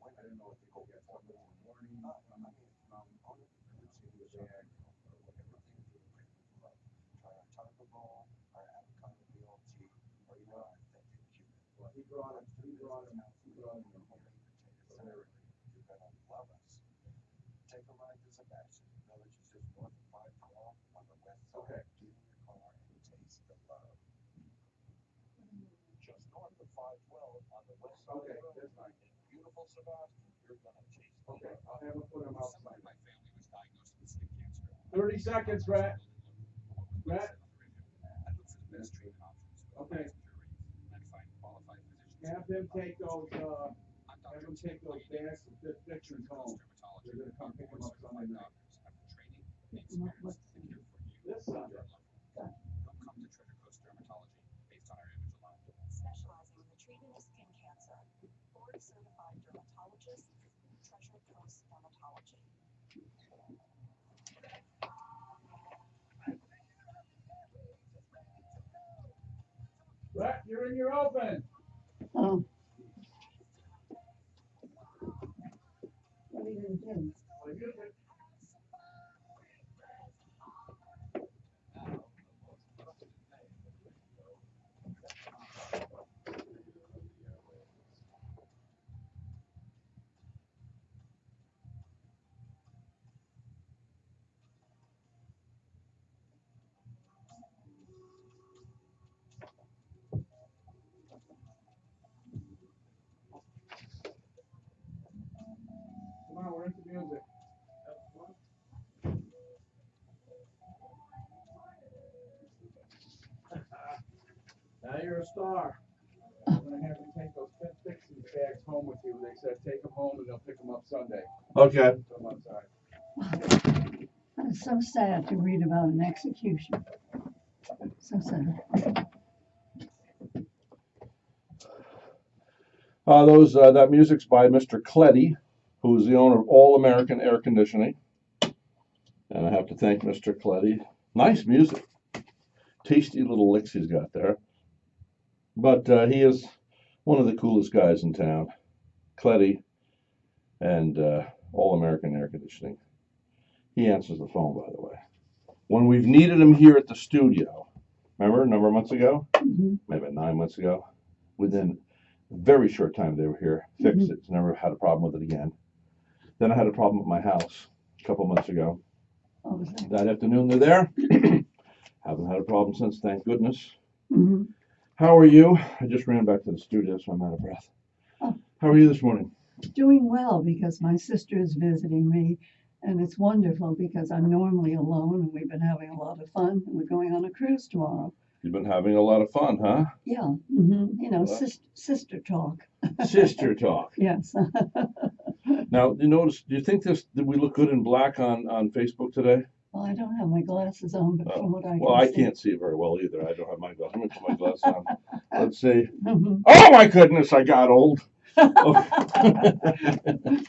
I don't know if you go get one in the morning. From Honolulu to Jack, look at everything through the club. Try our taco bowl, our avocado BLT, or you want authentic Cuban. Well, he brought him your potato salad. You're gonna love Okay, that's fine. Beautiful Savant, you're gonna chase. Okay, I'll have him put him out. Somebody in my family was diagnosed with skin cancer. 30 seconds, Rhett. Rhett. I look for the best treatment options. Okay. And find qualified physicians. Have them take those bags of pictures home. They're gonna come pick them up Sunday night. This Sunday. Come to Treasure Coast Dermatology based on our image alone. Specializing in the treatment of skin cancer. Board certified dermatologist, Treasure Coast Dermatology. Rhett, you're in your open. Oh. What are you gonna do? Well, you can- Come on, we're into music. Now you're a star. I'm gonna have them take those fixing bags home with you. They said take them home and they'll pick them up Sunday. Okay. So I'm outside. It's so sad to read about an execution. So sad. That music's by Mr. Cleddy, who is the owner of All American Air Conditioning. And I have to thank Mr. Cleddy. Nice music. Tasty little licks he's got there. But he is one of the coolest guys in town. Cleddy and All American Air Conditioning. He answers the phone, by the way. When we've needed him here at the studio, remember a number of months ago? Mm-hmm. Maybe 9 months ago. Within a very short time they were here. Fixed it. Never had a problem with it again. Then I had a problem with my house a couple months ago. What was that? That afternoon they're there. Haven't had a problem since, thank goodness. Mm-hmm. How are you? I just ran back to the studio, so I'm out of breath. Oh. How are you this morning? Doing well because my sister is visiting me, and it's wonderful because I'm normally alone, and we've been having a lot of fun. And we're going on a cruise tomorrow. You've been having a lot of fun, huh? Yeah. Mm-hmm. You know, Well, sister talk. Sister talk. Yes. Now, you notice, do you think did we look good in black on Facebook today? Well, I don't have my glasses on, but from what I Well, can I see. can't see it very well either. I don't have my glasses. Let me put my glasses on. Let's see. Mm-hmm. Oh my goodness, I got old. Oh.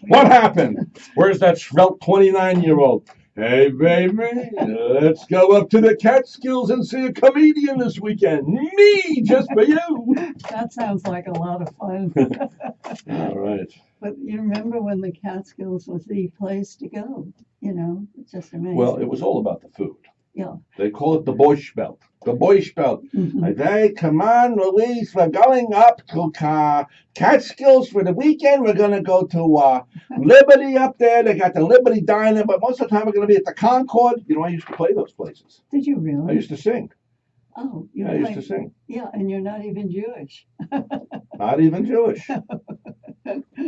What happened? Where's that svelte 29-year-old? Hey, baby, let's go up to the Catskills and see a comedian this weekend. Me, just for you. That sounds like a lot of fun. All right. But you remember when the Catskills was the place to go? You know, it's just amazing. Well, it was all about the food. Yeah. They call it the Borscht Belt. The Borscht Belt. Mhm. I say, come on, Louise, we're going up to Catskills for the weekend. We're going to go to Liberty up there. They got the Liberty Diner, but most of the time we're going to be at the Concord. You know, I used to play those places. Did you I really? used to sing. Oh, I used to sing. Yeah, and you're not even Jewish. Not even Jewish.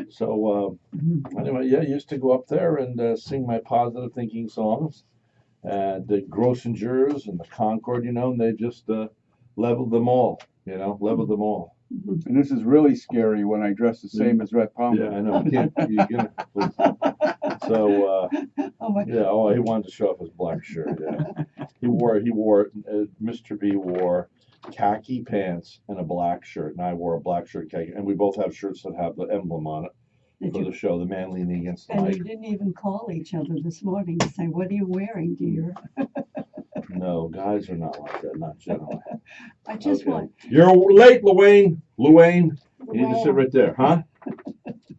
So Mhm. anyway, yeah, I used to go up there and sing my positive thinking songs. And the Grossingers and the Concord, you know, and they just leveled them all, you know, leveled them all. Mhm. And this is really scary when I dress the same as Rhett Palmer. Yeah, I know. You're gonna, please. So, Oh my. yeah, oh, he wanted to show off his black shirt. Yeah, he wore, Mr. B wore khaki pants and a black shirt, and I wore a black shirt, khaki, and we both have shirts that have the emblem on it Did for you? the show, the man leaning against the And mic. you didn't even call each other this morning to say, "What are you wearing, dear?" No, guys are not like that, not generally. I just Okay. want. You're late, Luann. Luann, you need to sit right there, huh?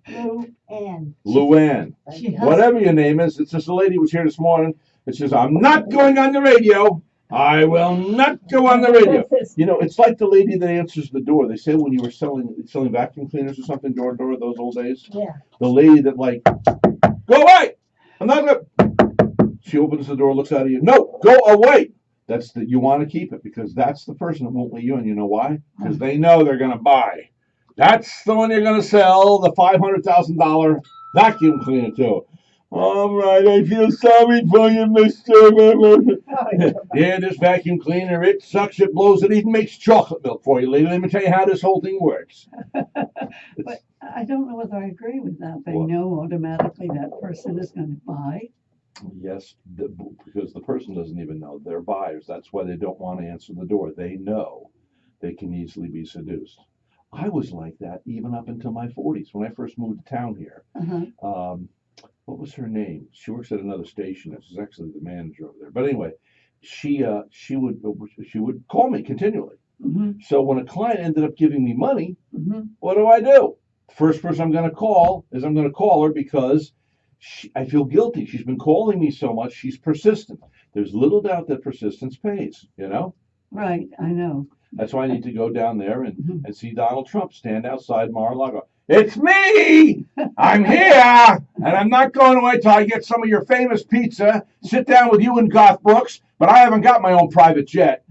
Luann. Luann. She has. Whatever your name is, it's just a lady who was here this morning. It says, I'm not going on the radio. I will not go on the radio. You know, it's like the lady that answers the door. They say when you were selling vacuum cleaners or something, door to door, those old days. Yeah. The lady that like, go away. I'm not going. She opens the door, looks out at you. No, go away. That's you want to keep it because that's the person that won't let you in. You know why? Because they know they're going to buy. That's the one you're going to sell the $500,000 vacuum cleaner to. All right, I feel sorry for you, mister. Yeah, this vacuum cleaner, it sucks, it blows, it even makes chocolate milk for you, lady. Let me tell you how this whole thing works. But I don't know whether I agree with that. They What? know automatically that person is going to buy. Yes, because the person doesn't even know. They're buyers. That's why they don't want to answer the door. They know they can easily be seduced. I was like that even up until my 40s when I first moved to town here. Uh-huh. What was her name? She works at another station. She's actually the manager over there. But anyway, she would call me continually. Hmm. So when a client ended up giving me money, Hmm. what do? First person I'm going to call is I'm going to call her because I feel guilty. She's been calling me so much. She's persistent. There's little doubt that persistence pays. Right, I know. That's why I need to go down there Mhm. and see Donald Trump stand outside Mar-a-Lago. It's me! I'm here! And I'm not going away till I get some of your famous pizza, sit down with you and Garth Brooks, but I haven't got my own private jet.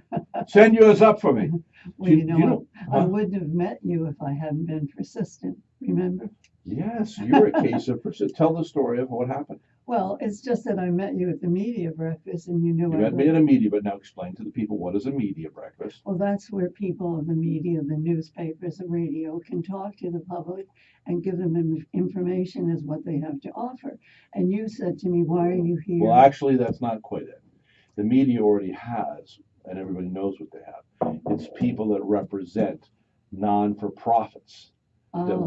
Send yours up for me. Well, you know, I Huh? wouldn't have met you if I hadn't been persistent. Remember? Yes, you're a case of persistence. Tell the story of what happened. Well, it's just that I met you at the media breakfast and you knew You I met me at a media, but now explain to the people what is a media breakfast. Well, that's where people of the media, the newspapers, the radio can talk to the public and give them information as what they have to offer. And you said to me, why are you here? Well, actually, that's not quite it. The media already has, and everybody knows what they have. It's people that represent non-for-profits that Oh,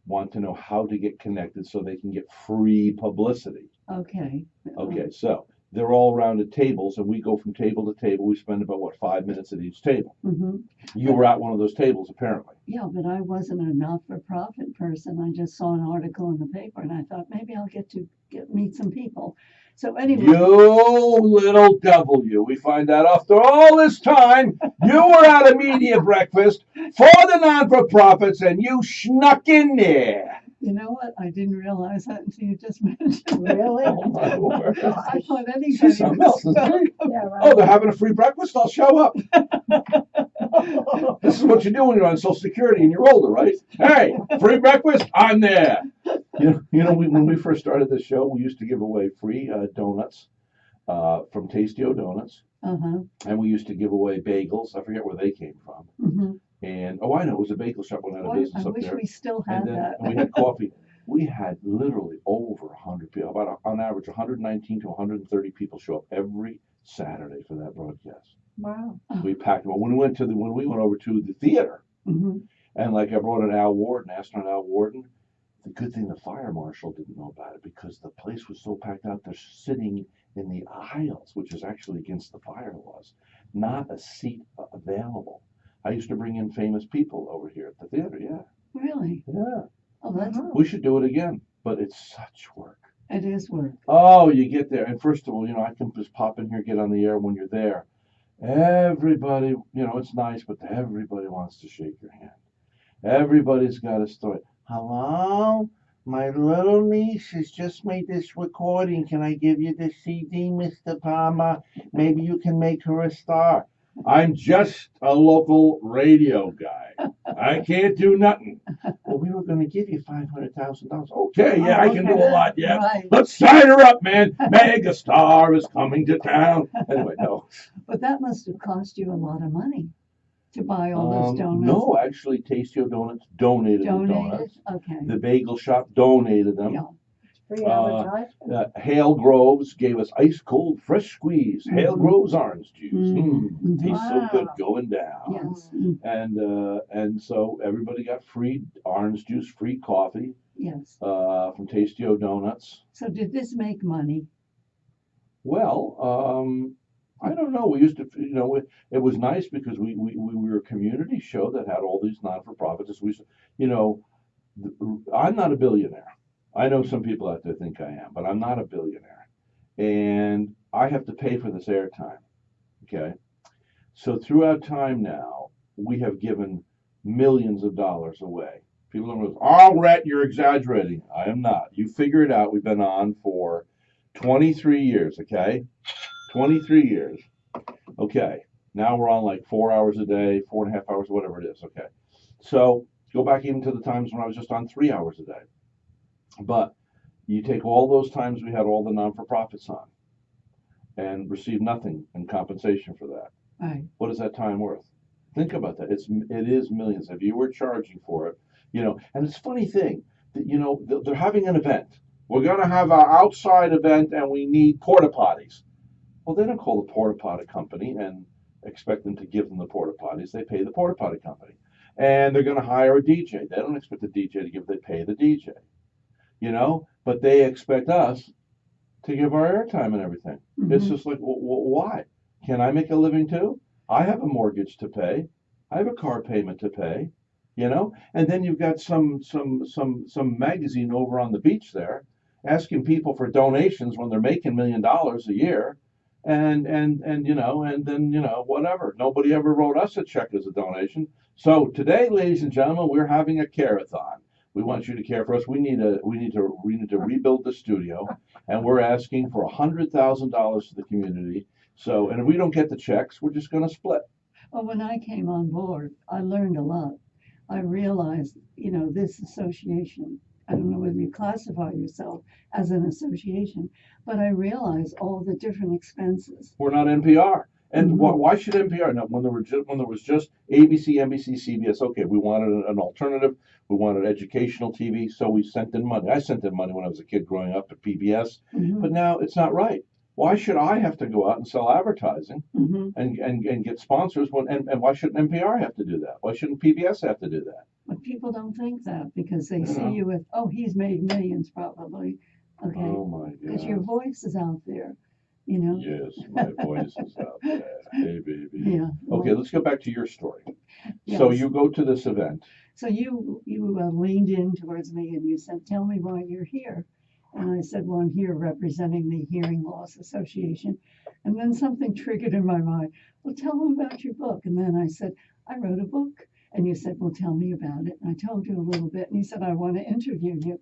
want to know how to get connected so they can get free publicity. okay. Okay, so they're all around at tables, and we go from table to table. We spend about 5 minutes at each table. Hmm. You were at one of those tables, apparently. Yeah, but I wasn't a not-for-profit person. I just saw an article in the paper and I thought maybe I'll get to meet some people. So anyway, You little devil, you. We find out after all this time, you were at a media breakfast for the non-for-profits and you snuck in there. you know what? I didn't realize that until you just mentioned it. Really? Oh, my word. I thought anybody She's something else, was isn't she? Yeah, Oh, right. they're having a free breakfast? I'll show up. This is what you do when you're on Social Security and you're older, right? Hey, free breakfast? I'm there. When we first started this show, we used to give away free donuts from Tastio Donuts, Uh-huh. and we used to give away bagels. I forget where they came from. Hmm. And I know it was a bagel shop went out of Boy, business I up wish there. we still had And then that. we had coffee. We had literally over 100 people, on average 119 to 130 people show up every Saturday for that broadcast. Wow. We packed them. When we went over to the theater, Hmm. and like I brought an Al Warden, astronaut Al Warden. The good thing the fire marshal didn't know about it because the place was so packed out. They're sitting in the aisles, which is actually against the fire laws. Not a seat available. I used to bring in famous people over here at the theater. Yeah, Really? yeah. Oh, that's We should do it again, but it's such work. it is work. Oh, you get there, and first of all, I can just pop in here, get on the air when you're there. Everybody, it's nice, but everybody wants to shake your hand. Everybody's got a story. Hello? My little niece has just made this recording. Can I give you the CD, Mr. Palmer? Maybe you can make her a star. I'm just a local radio guy. I can't do nothing. Well, we were going to give you $500,000. Okay, yeah, I can do a lot. Yeah, Right. let's sign her up, man. Mega star is coming to town. Anyway, no. But that must have cost you a lot of money to buy all those donuts. No, actually, Tastio Donuts donated the Donated? donuts. Okay. The bagel shop donated them. Yeah. Free Uh, advertisement. Hale Groves gave us ice cold, fresh squeeze. Hale Mhm. Groves orange juice. Mhm. Tastes so good Wow. going down. Yes. And so everybody got free orange juice, free coffee Yes. from Tastio Donuts. So did this make money? Well, I don't know. We used to, it was nice because we were a community show that had all these non-for-profits. I'm not a billionaire. I know some people out there think I am, but I'm not a billionaire. And I have to pay for this airtime. Okay. So throughout time now, we have given millions of dollars away. People don't go, oh, Rhett, you're exaggerating. I am not. You figure it out. We've been on for 23 years, okay? 23 years. Okay. Now we're on like 4 hours a day, 4.5 hours, whatever it is. Okay. So Go back even to the times when I was just on 3 hours a day. But you take all those times we had all the non-for-profits on and receive nothing in compensation for that. Right. What is that time worth? Think about that. It is millions. If you were charging for it, and it's a funny thing that they're having an event. We're going to have our outside event, and we need porta potties. Well, they don't call the porta potty company and expect them to give them the porta potties. They pay the porta potty company, and they're going to hire a DJ. They don't expect the DJ to give. They pay the DJ. But they expect us to give our airtime and everything. It's Mhm. just like, why? Can I make a living too? I have a mortgage to pay. I have a car payment to pay. And then you've got some magazine over on the beach there asking people for donations when they're making $1 million a year, and then whatever. Nobody ever wrote us a check as a donation. So today, ladies and gentlemen, we're having a care-a-thon. We want you to care for us. We need to rebuild the studio, and we're asking for $100,000 to the community. So, and if we don't get the checks, we're just going to split. Well, when I came on board, I learned a lot. I realized, this association, I don't know whether you classify yourself as an association, but I realized all the different expenses. We're not NPR. And Mhm. why should NPR? No, when there was just ABC, NBC, CBS, okay, we wanted an alternative. We wanted educational TV, so we sent in money. I sent in money when I was a kid growing up at PBS, Mhm. but now it's not right. Why should I have to go out and sell advertising Mhm. and get sponsors and why shouldn't NPR have to do that? Why shouldn't PBS have to do that? But people don't think that because they Yeah. see you with, oh, he's made millions probably. Okay. Oh my Because your God. voice is out there, Yes, my voice is out there. Hey, baby. Yeah. Okay, Well, let's go back to your story. So yes. you go to this event. So you leaned in towards me and you said, "Tell me why you're here." And I said, "Well, I'm here representing the Hearing Loss Association." And then something triggered in my mind. "Well, tell them about your book." And then I said, "I wrote a book." And you said, "Well, tell me about it." And I told you a little bit. And you said, "I want to interview you."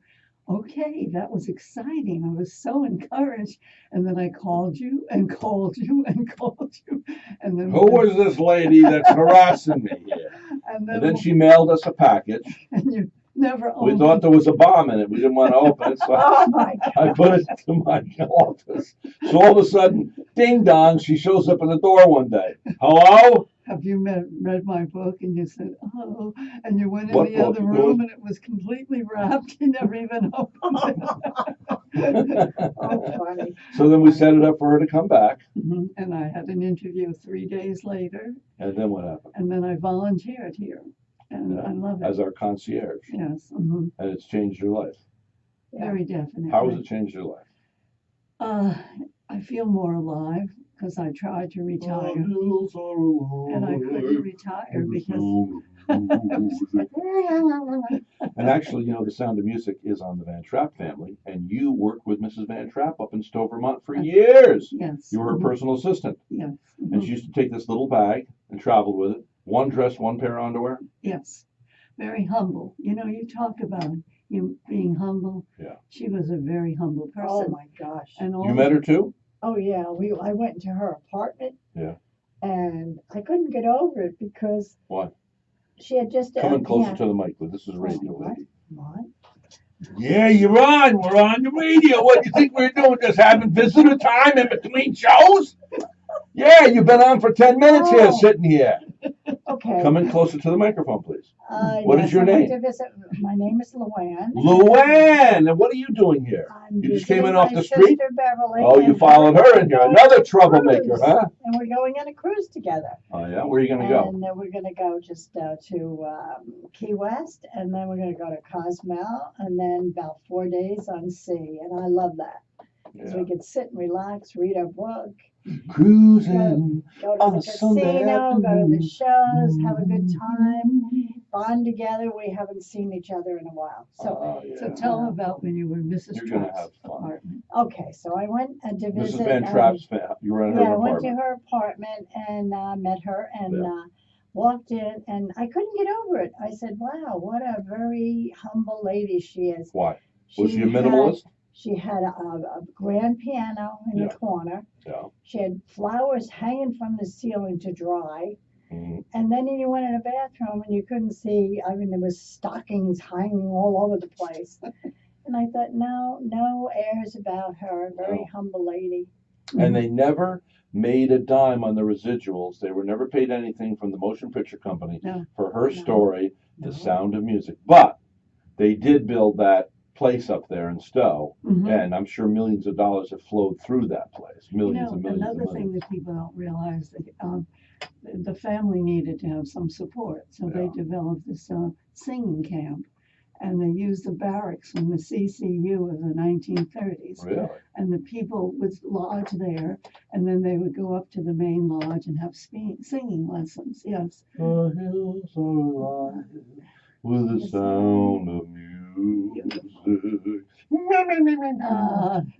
Okay, that was exciting. I was so encouraged. And then I called you and called you and called you. And then Who was this lady that's harassing me here? And then she mailed us a package. and you never We opened. thought there was a bomb in it. We didn't want to open it, so Oh my I put it to my office. So all of a sudden, ding dong, she shows up in the door one day. Hello? Have you read my book? And you said, "Oh," and you went in What the book? other room and it was completely wrapped. You never even opened it. Oh, funny. So then we set it up for her to come back. Mhm. And I had an interview 3 days later, And then what happened? and then I volunteered here, and I love it. As our concierge. Yes, mhm. And it's changed your life. Very definitely. How has it changed your life? I feel more alive because I tried to retire, and I couldn't retire because And actually, the Sound of Music is on the Van Trapp family, and you worked with Mrs. Van Trapp up in Stowe, Vermont for years. yes, You were her mhm, personal assistant, yes, and mhm, she used to take this little bag and travel with it. One dress, one pair of underwear. yes, very humble. You talk about you being humble. Yeah. She was a very humble Oh person, my gosh. and all You met her too? Oh yeah, I went into her apartment. Yeah. And I couldn't get over it because Why? she had just Come in closer yeah. to the mic, but this is radio, What? lady. What? Yeah, you're on. We're on the radio. What do you think we're doing? Just having visitor time in between shows? Yeah, you've been on for 10 minutes here, Oh. sitting here. Okay. Come in closer to the microphone, please. What is Yes, your I went name? to visit. My name is Luann. Luann, and what are you doing here? I'm You just came visiting in off my the street? sister Beverly. Oh, you and followed her in here. we're going Another on a troublemaker, cruise. huh? And we're going on a cruise together. Oh, yeah? Where are you going to go? And then we're going to go just to Key West, and then we're going to go to Cozumel, and then about 4 days on sea. And I love that. Because Yeah. we can sit and relax, read our book, Cruising go to on the a Sunday casino, go to afternoon. the shows, have a good time, bond together. We haven't seen each other in a while. So, Oh, yeah. So tell them about when you were in Mrs. You're gonna Trump's have fun. apartment. okay, so I went to visit. Mrs. Van Trapp's family. You were in her Yeah, I went to apartment. her apartment and met her and Yeah. walked in, and I couldn't get over it. I said, "Wow, what a very humble lady she is." Why? Was she a had- minimalist? She had a grand piano in Yeah. the corner. Yeah. She had flowers hanging from the ceiling to dry. And then you went in a bathroom and you couldn't see. I mean, there was stockings hanging all over the place. And I thought, no airs about her. Very No. humble lady. And they never made a dime on the residuals. They were never paid anything from the motion picture company No. for her No. story, No. The Sound of Music. But they did build that place up there in Stowe, Mhm. and I'm sure millions of dollars have flowed through that place. Millions and millions Another and thing millions. that people don't realize that the family needed to have some support, so they Yeah. developed this singing camp, and they used the barracks from the CCU of the 1930s. Really? And the people would lodge there, and then they would go up to the main lodge and have singing lessons. Yes. The hills are alive with the sound of music.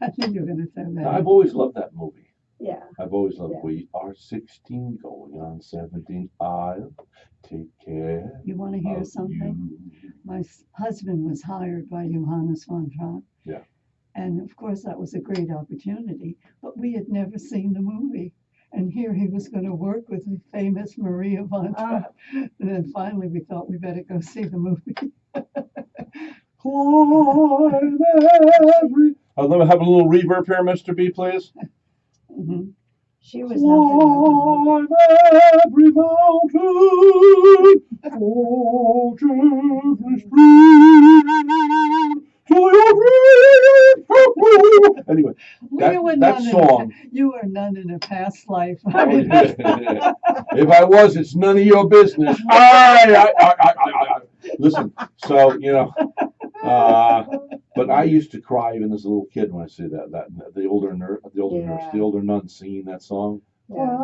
I think you're going to say that. I've always loved that movie. Yeah. I've always loved Yeah. We Are 16 going on 17. I'll take care You want to hear of something? you. My husband was hired by Johannes von Trapp. Yeah. And of course, that was a great opportunity, but we had never seen the movie. And here he was going to work with the famous Maria von Trapp. And then finally we thought we better go see the movie. Climb every. I'll let me have a little reverb here, Mr. B, please. Mhm. She was nothing but Climb every mountain, approach every stream, to your dreams come true. Anyway, You were that none song. You were none in a past life. Oh, yeah. If I was, it's none of your business. I. Listen, so, but I used to cry even as a little kid when I see that the older nurse, Yeah. the older nun singing that song. Yeah.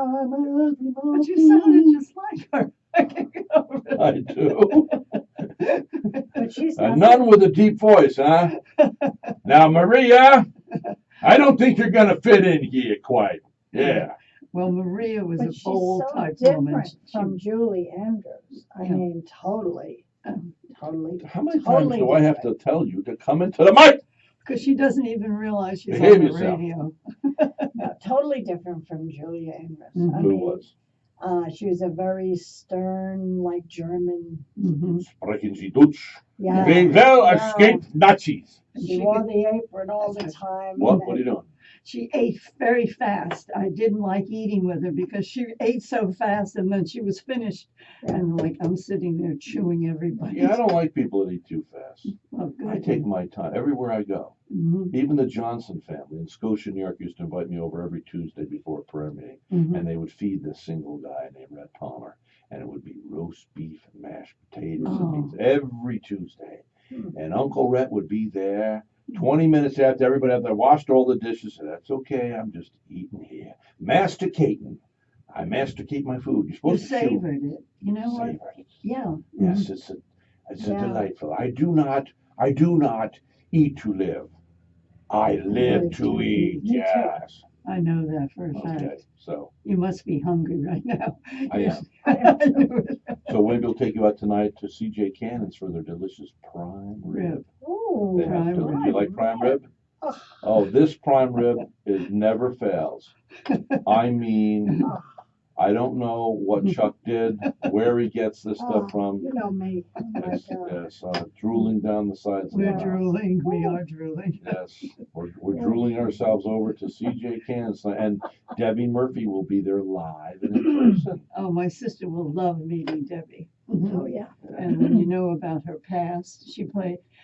But you sounded just like her. I can't get over it. I do. But she's A not nun with a deep voice, huh? Now, Maria, I don't think you're going to fit in here quite. Yeah. Well, Maria was But a she's bold so type different woman. from Julie Andrews. I Yeah. mean, totally. Totally. How many Totally times do I have different. to tell you to come into the mic? Because she doesn't even realize she's Behave on the yourself. radio. No, totally different from Julia Andrews. Mhm. I Who mean, was? she was a very stern, like German. Hmm. Sprechen Sie Deutsch? Yeah. We will Yeah. escape Nazis. She wore the apron all the time. What? What are you doing? She ate very fast. I didn't like eating with her because she ate so fast and then she was finished. And like I'm sitting there chewing every bite. Yeah, I don't like people that eat too fast. Oh, good. I take my time everywhere I go. Mhm, Even the Johnson family in Scotia, New York, used to invite me over every Tuesday before a prayer meeting, mhm. and they would feed this single guy named Rhett Palmer, and it would be roast beef and mashed potatoes and Oh. beans every Tuesday. Hmm. And Uncle Rhett would be there 20 minutes after everybody had washed all the dishes. And that's okay, I'm just eating here, masticating. I masticate my food. You're You supposed to chew. savored it. You know what? Savor it. Yeah. Yes, it's a Yeah. delightful. I do not eat to live. I live to eat. Me too. Yes. I know that for a fact. Okay. So You must be hungry right now. I am. I knew it. So maybe we'll take you out tonight to CJ Cannon's for their delicious prime rib. Rib. Ooh. They have Prime to. rib. You like prime rib? Ugh. Oh, this prime rib is never fails. I mean, Ugh. I don't know what Chuck did, where he gets this Oh, stuff from. you know me. Oh my It's, God. yes, drooling down the sides of We're the house. drooling. We are drooling. Yes, we're drooling ourselves over to CJ Cannon's, and Debbie Murphy will be there live and in person. Oh, my sister will love meeting Debbie. Oh yeah. And when you know about her past,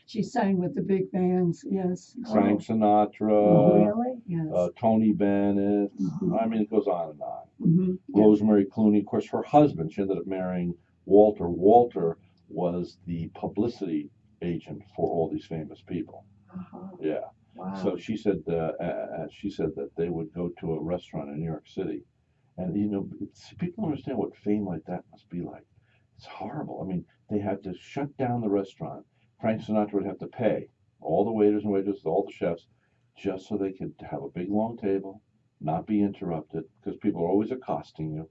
she sang with the big bands. Yes. Frank Oh, Sinatra, really? Yes. Tony Bennett. Mhm. I mean, it goes on and on. Mhm. Rosemary Clooney, of course, her husband. She ended up marrying Walter. Walter was the publicity agent for all these famous people. Uh-huh. Yeah. Wow. So she said that they would go to a restaurant in New York City, and people don't understand what fame like that must be like. It's horrible. I mean, they had to shut down the restaurant. Frank Sinatra would have to pay all the waiters and waitresses, all the chefs, just so they could have a big long table, not be interrupted, because people are always accosting you.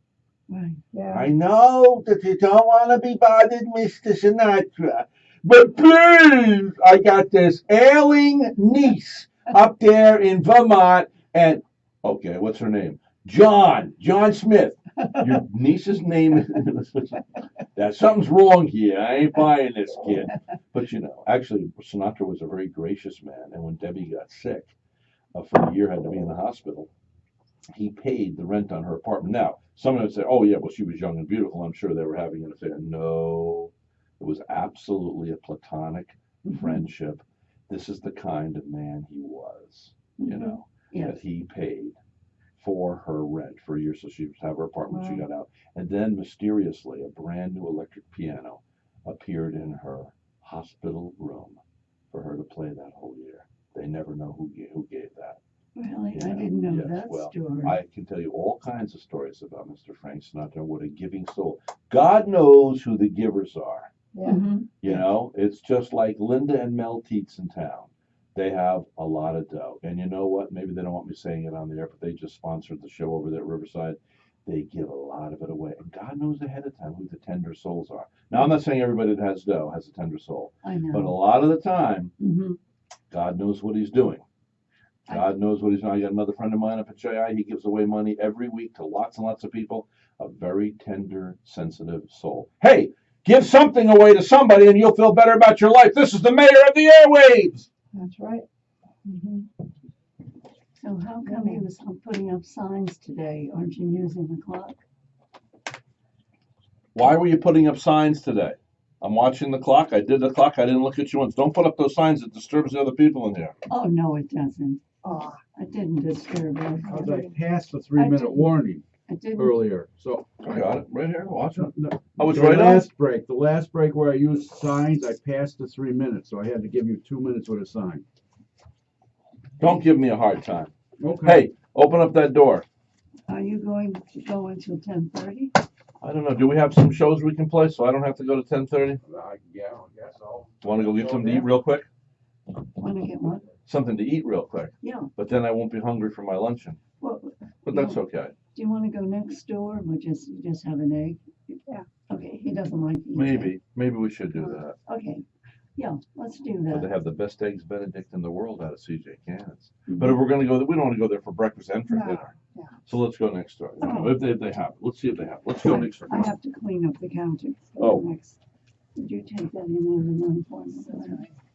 Right. Yeah. I know that you don't want to be bothered, Mr. Sinatra, but please, I got this ailing niece up there in Vermont, and okay, what's her name? John Smith. Your niece's name is that something's wrong here. I ain't buying this, kid. But actually, Sinatra was a very gracious man, and when Debbie got sick for a year, had to be in the hospital, he paid the rent on her apartment. Now, someone would say, "Oh yeah, well she was young and beautiful. I'm sure they were having an affair." No, it was absolutely a platonic friendship. This is the kind of man he was, that Yes. he paid for her rent for a year, so she would have her apartment when she got out. And then mysteriously, a brand new electric piano appeared in her hospital room for her to play that whole year. They never know who gave that. Really? You I know, didn't know yes, that well, story. I can tell you all kinds of stories about Mr. Frank Sinatra. What a giving soul. God knows who the givers are. Yeah. You know, it's just like Linda and Mel Teets in town. They have a lot of dough. And you know what? Maybe they don't want me saying it on the air, but they just sponsored the show over there at Riverside. They give a lot of it away. And God knows ahead of time who the tender souls are. Now, I'm not saying everybody that has dough has a tender soul, I know. but a lot of the time, hmm God knows what he's doing. God knows what he's doing. I got another friend of mine up at JI. He gives away money every week to lots and lots of people. A very tender, sensitive soul. Hey, give something away to somebody and you'll feel better about your life. This is the mayor of the airwaves. That's right. So how come he was putting up signs today? Aren't you using the clock? Why were you putting up signs today? I'm watching the clock. I did the clock. I didn't look at you once. Don't put up those signs. It disturbs the other people in here. Oh, no, it doesn't. Oh, I didn't disturb you. Because I passed the 3-minute warning I didn't. earlier. So I got it right here. Watch it. no, I was the right on. the last break where I used signs, I passed the 3 minutes, so I had to give you 2 minutes with a sign. Don't give me a hard time. Okay. Hey, open up that door. Are you going to go until 10:30? I don't know. Do we have some shows we can play so I don't have to go to 10:30? Yeah, I guess so. Want to go get something to eat real quick? Want to get what? Something to eat real quick. Yeah. But then I won't be hungry for my luncheon. Well, But that's okay. do you want to go next door or just have an egg? Yeah. Okay, he doesn't like to eat Maybe we should do that. egg. Okay. Yeah, let's do But they that. have the best eggs Benedict in the world out of CJ Cannon's. But if we're going to go, we don't want to go there for breakfast and for No, dinner. no. So let's go next door. Oh. If they have it. Let's see if they have it. Let's go next door. I have to clean up the counter. Oh. Next. Would you take that in the other room for me?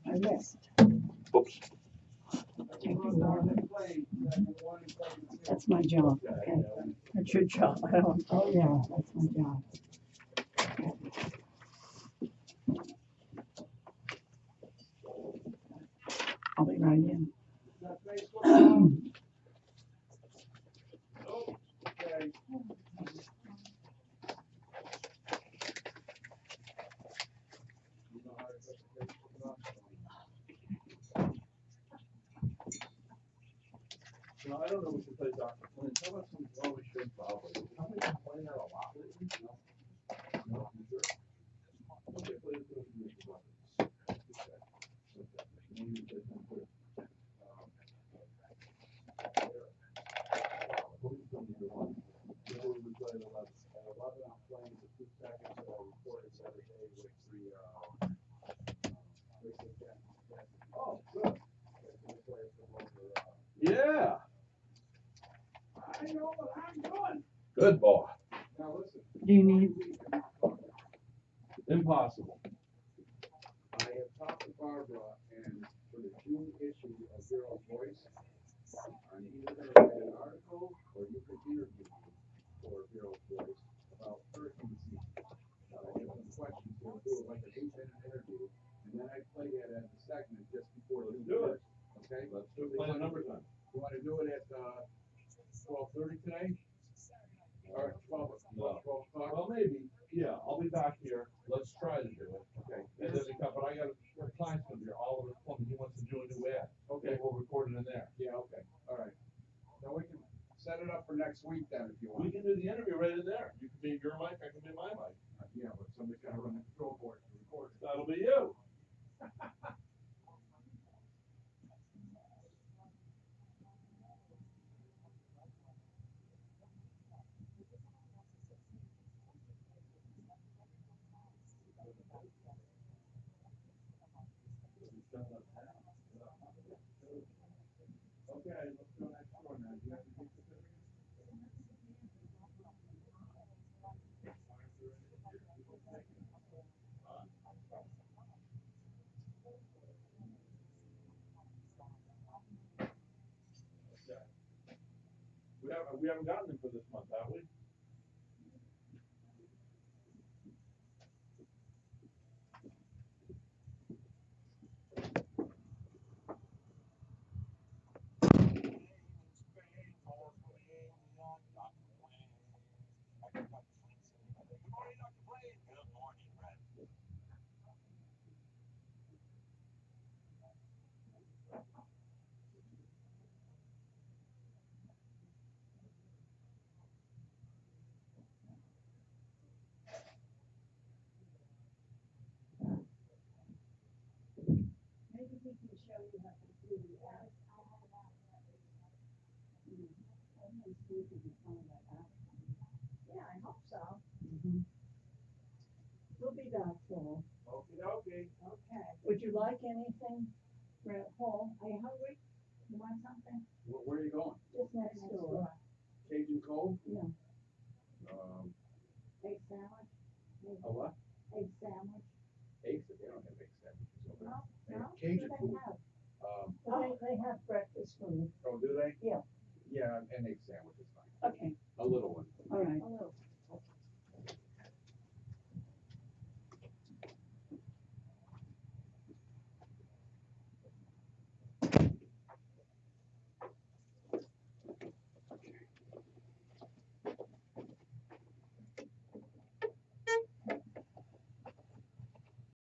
I missed. Oops. Take it over. That's my job, okay? That's your job. I don't. Oh, yeah, that's my job. I'll be right in. No, I don't know if we should play Dr. Flynn. Tell us some well, we should probably. Have we been playing that a lot lately? No. No, you sure? Okay, play it for the music. Yeah. I know what I'm doing. Good boy. Now listen. Do you need? Impossible. I have talked to Barbara, and for the June issue of Zero Voice, I'm either going to write an article or you can interview me for Zero Voice about hurricane season. I have some questions, we'll do it like an 8-minute interview, and then I play that as a segment just before the Do it. Okay? Let's do it. Play the number time. You want to do it at 12:30 today? Or 12 o'clock? Well, maybe. Yeah, I'll be back here. Let's try to do it. Okay. And then but I got a client's gonna be here. Oliver Plumbing. He wants to do a new ad. Okay. We'll record it in there. Yeah, okay, all right. Now we can set it up for next week then if you want. We can do the interview right in there. You can be your mic, I can be my mic. Yeah, but somebody's got to run the control board to record it. That'll be you. Okay, let's go next door now. Do you have the picture? we haven't gotten them for this month, have we? Good morning, Rhett. Maybe we can show you how to do that. Let me see if we can find that out. Yeah, I hope so. We'll be back, Paul. Okay. Okay. Would you like anything, Paul? Are you hungry? You want something? Where are you going? Just next door. Cajun Cove? Yeah. Um, Egg sandwich? a what? Egg sandwich? Eggs? They don't have egg sandwiches over No, there. no. Cajun What food. they have? Um, They have breakfast food. oh, do they? Yeah. Yeah, an egg sandwich is fine. Okay. A little one. All right. A little.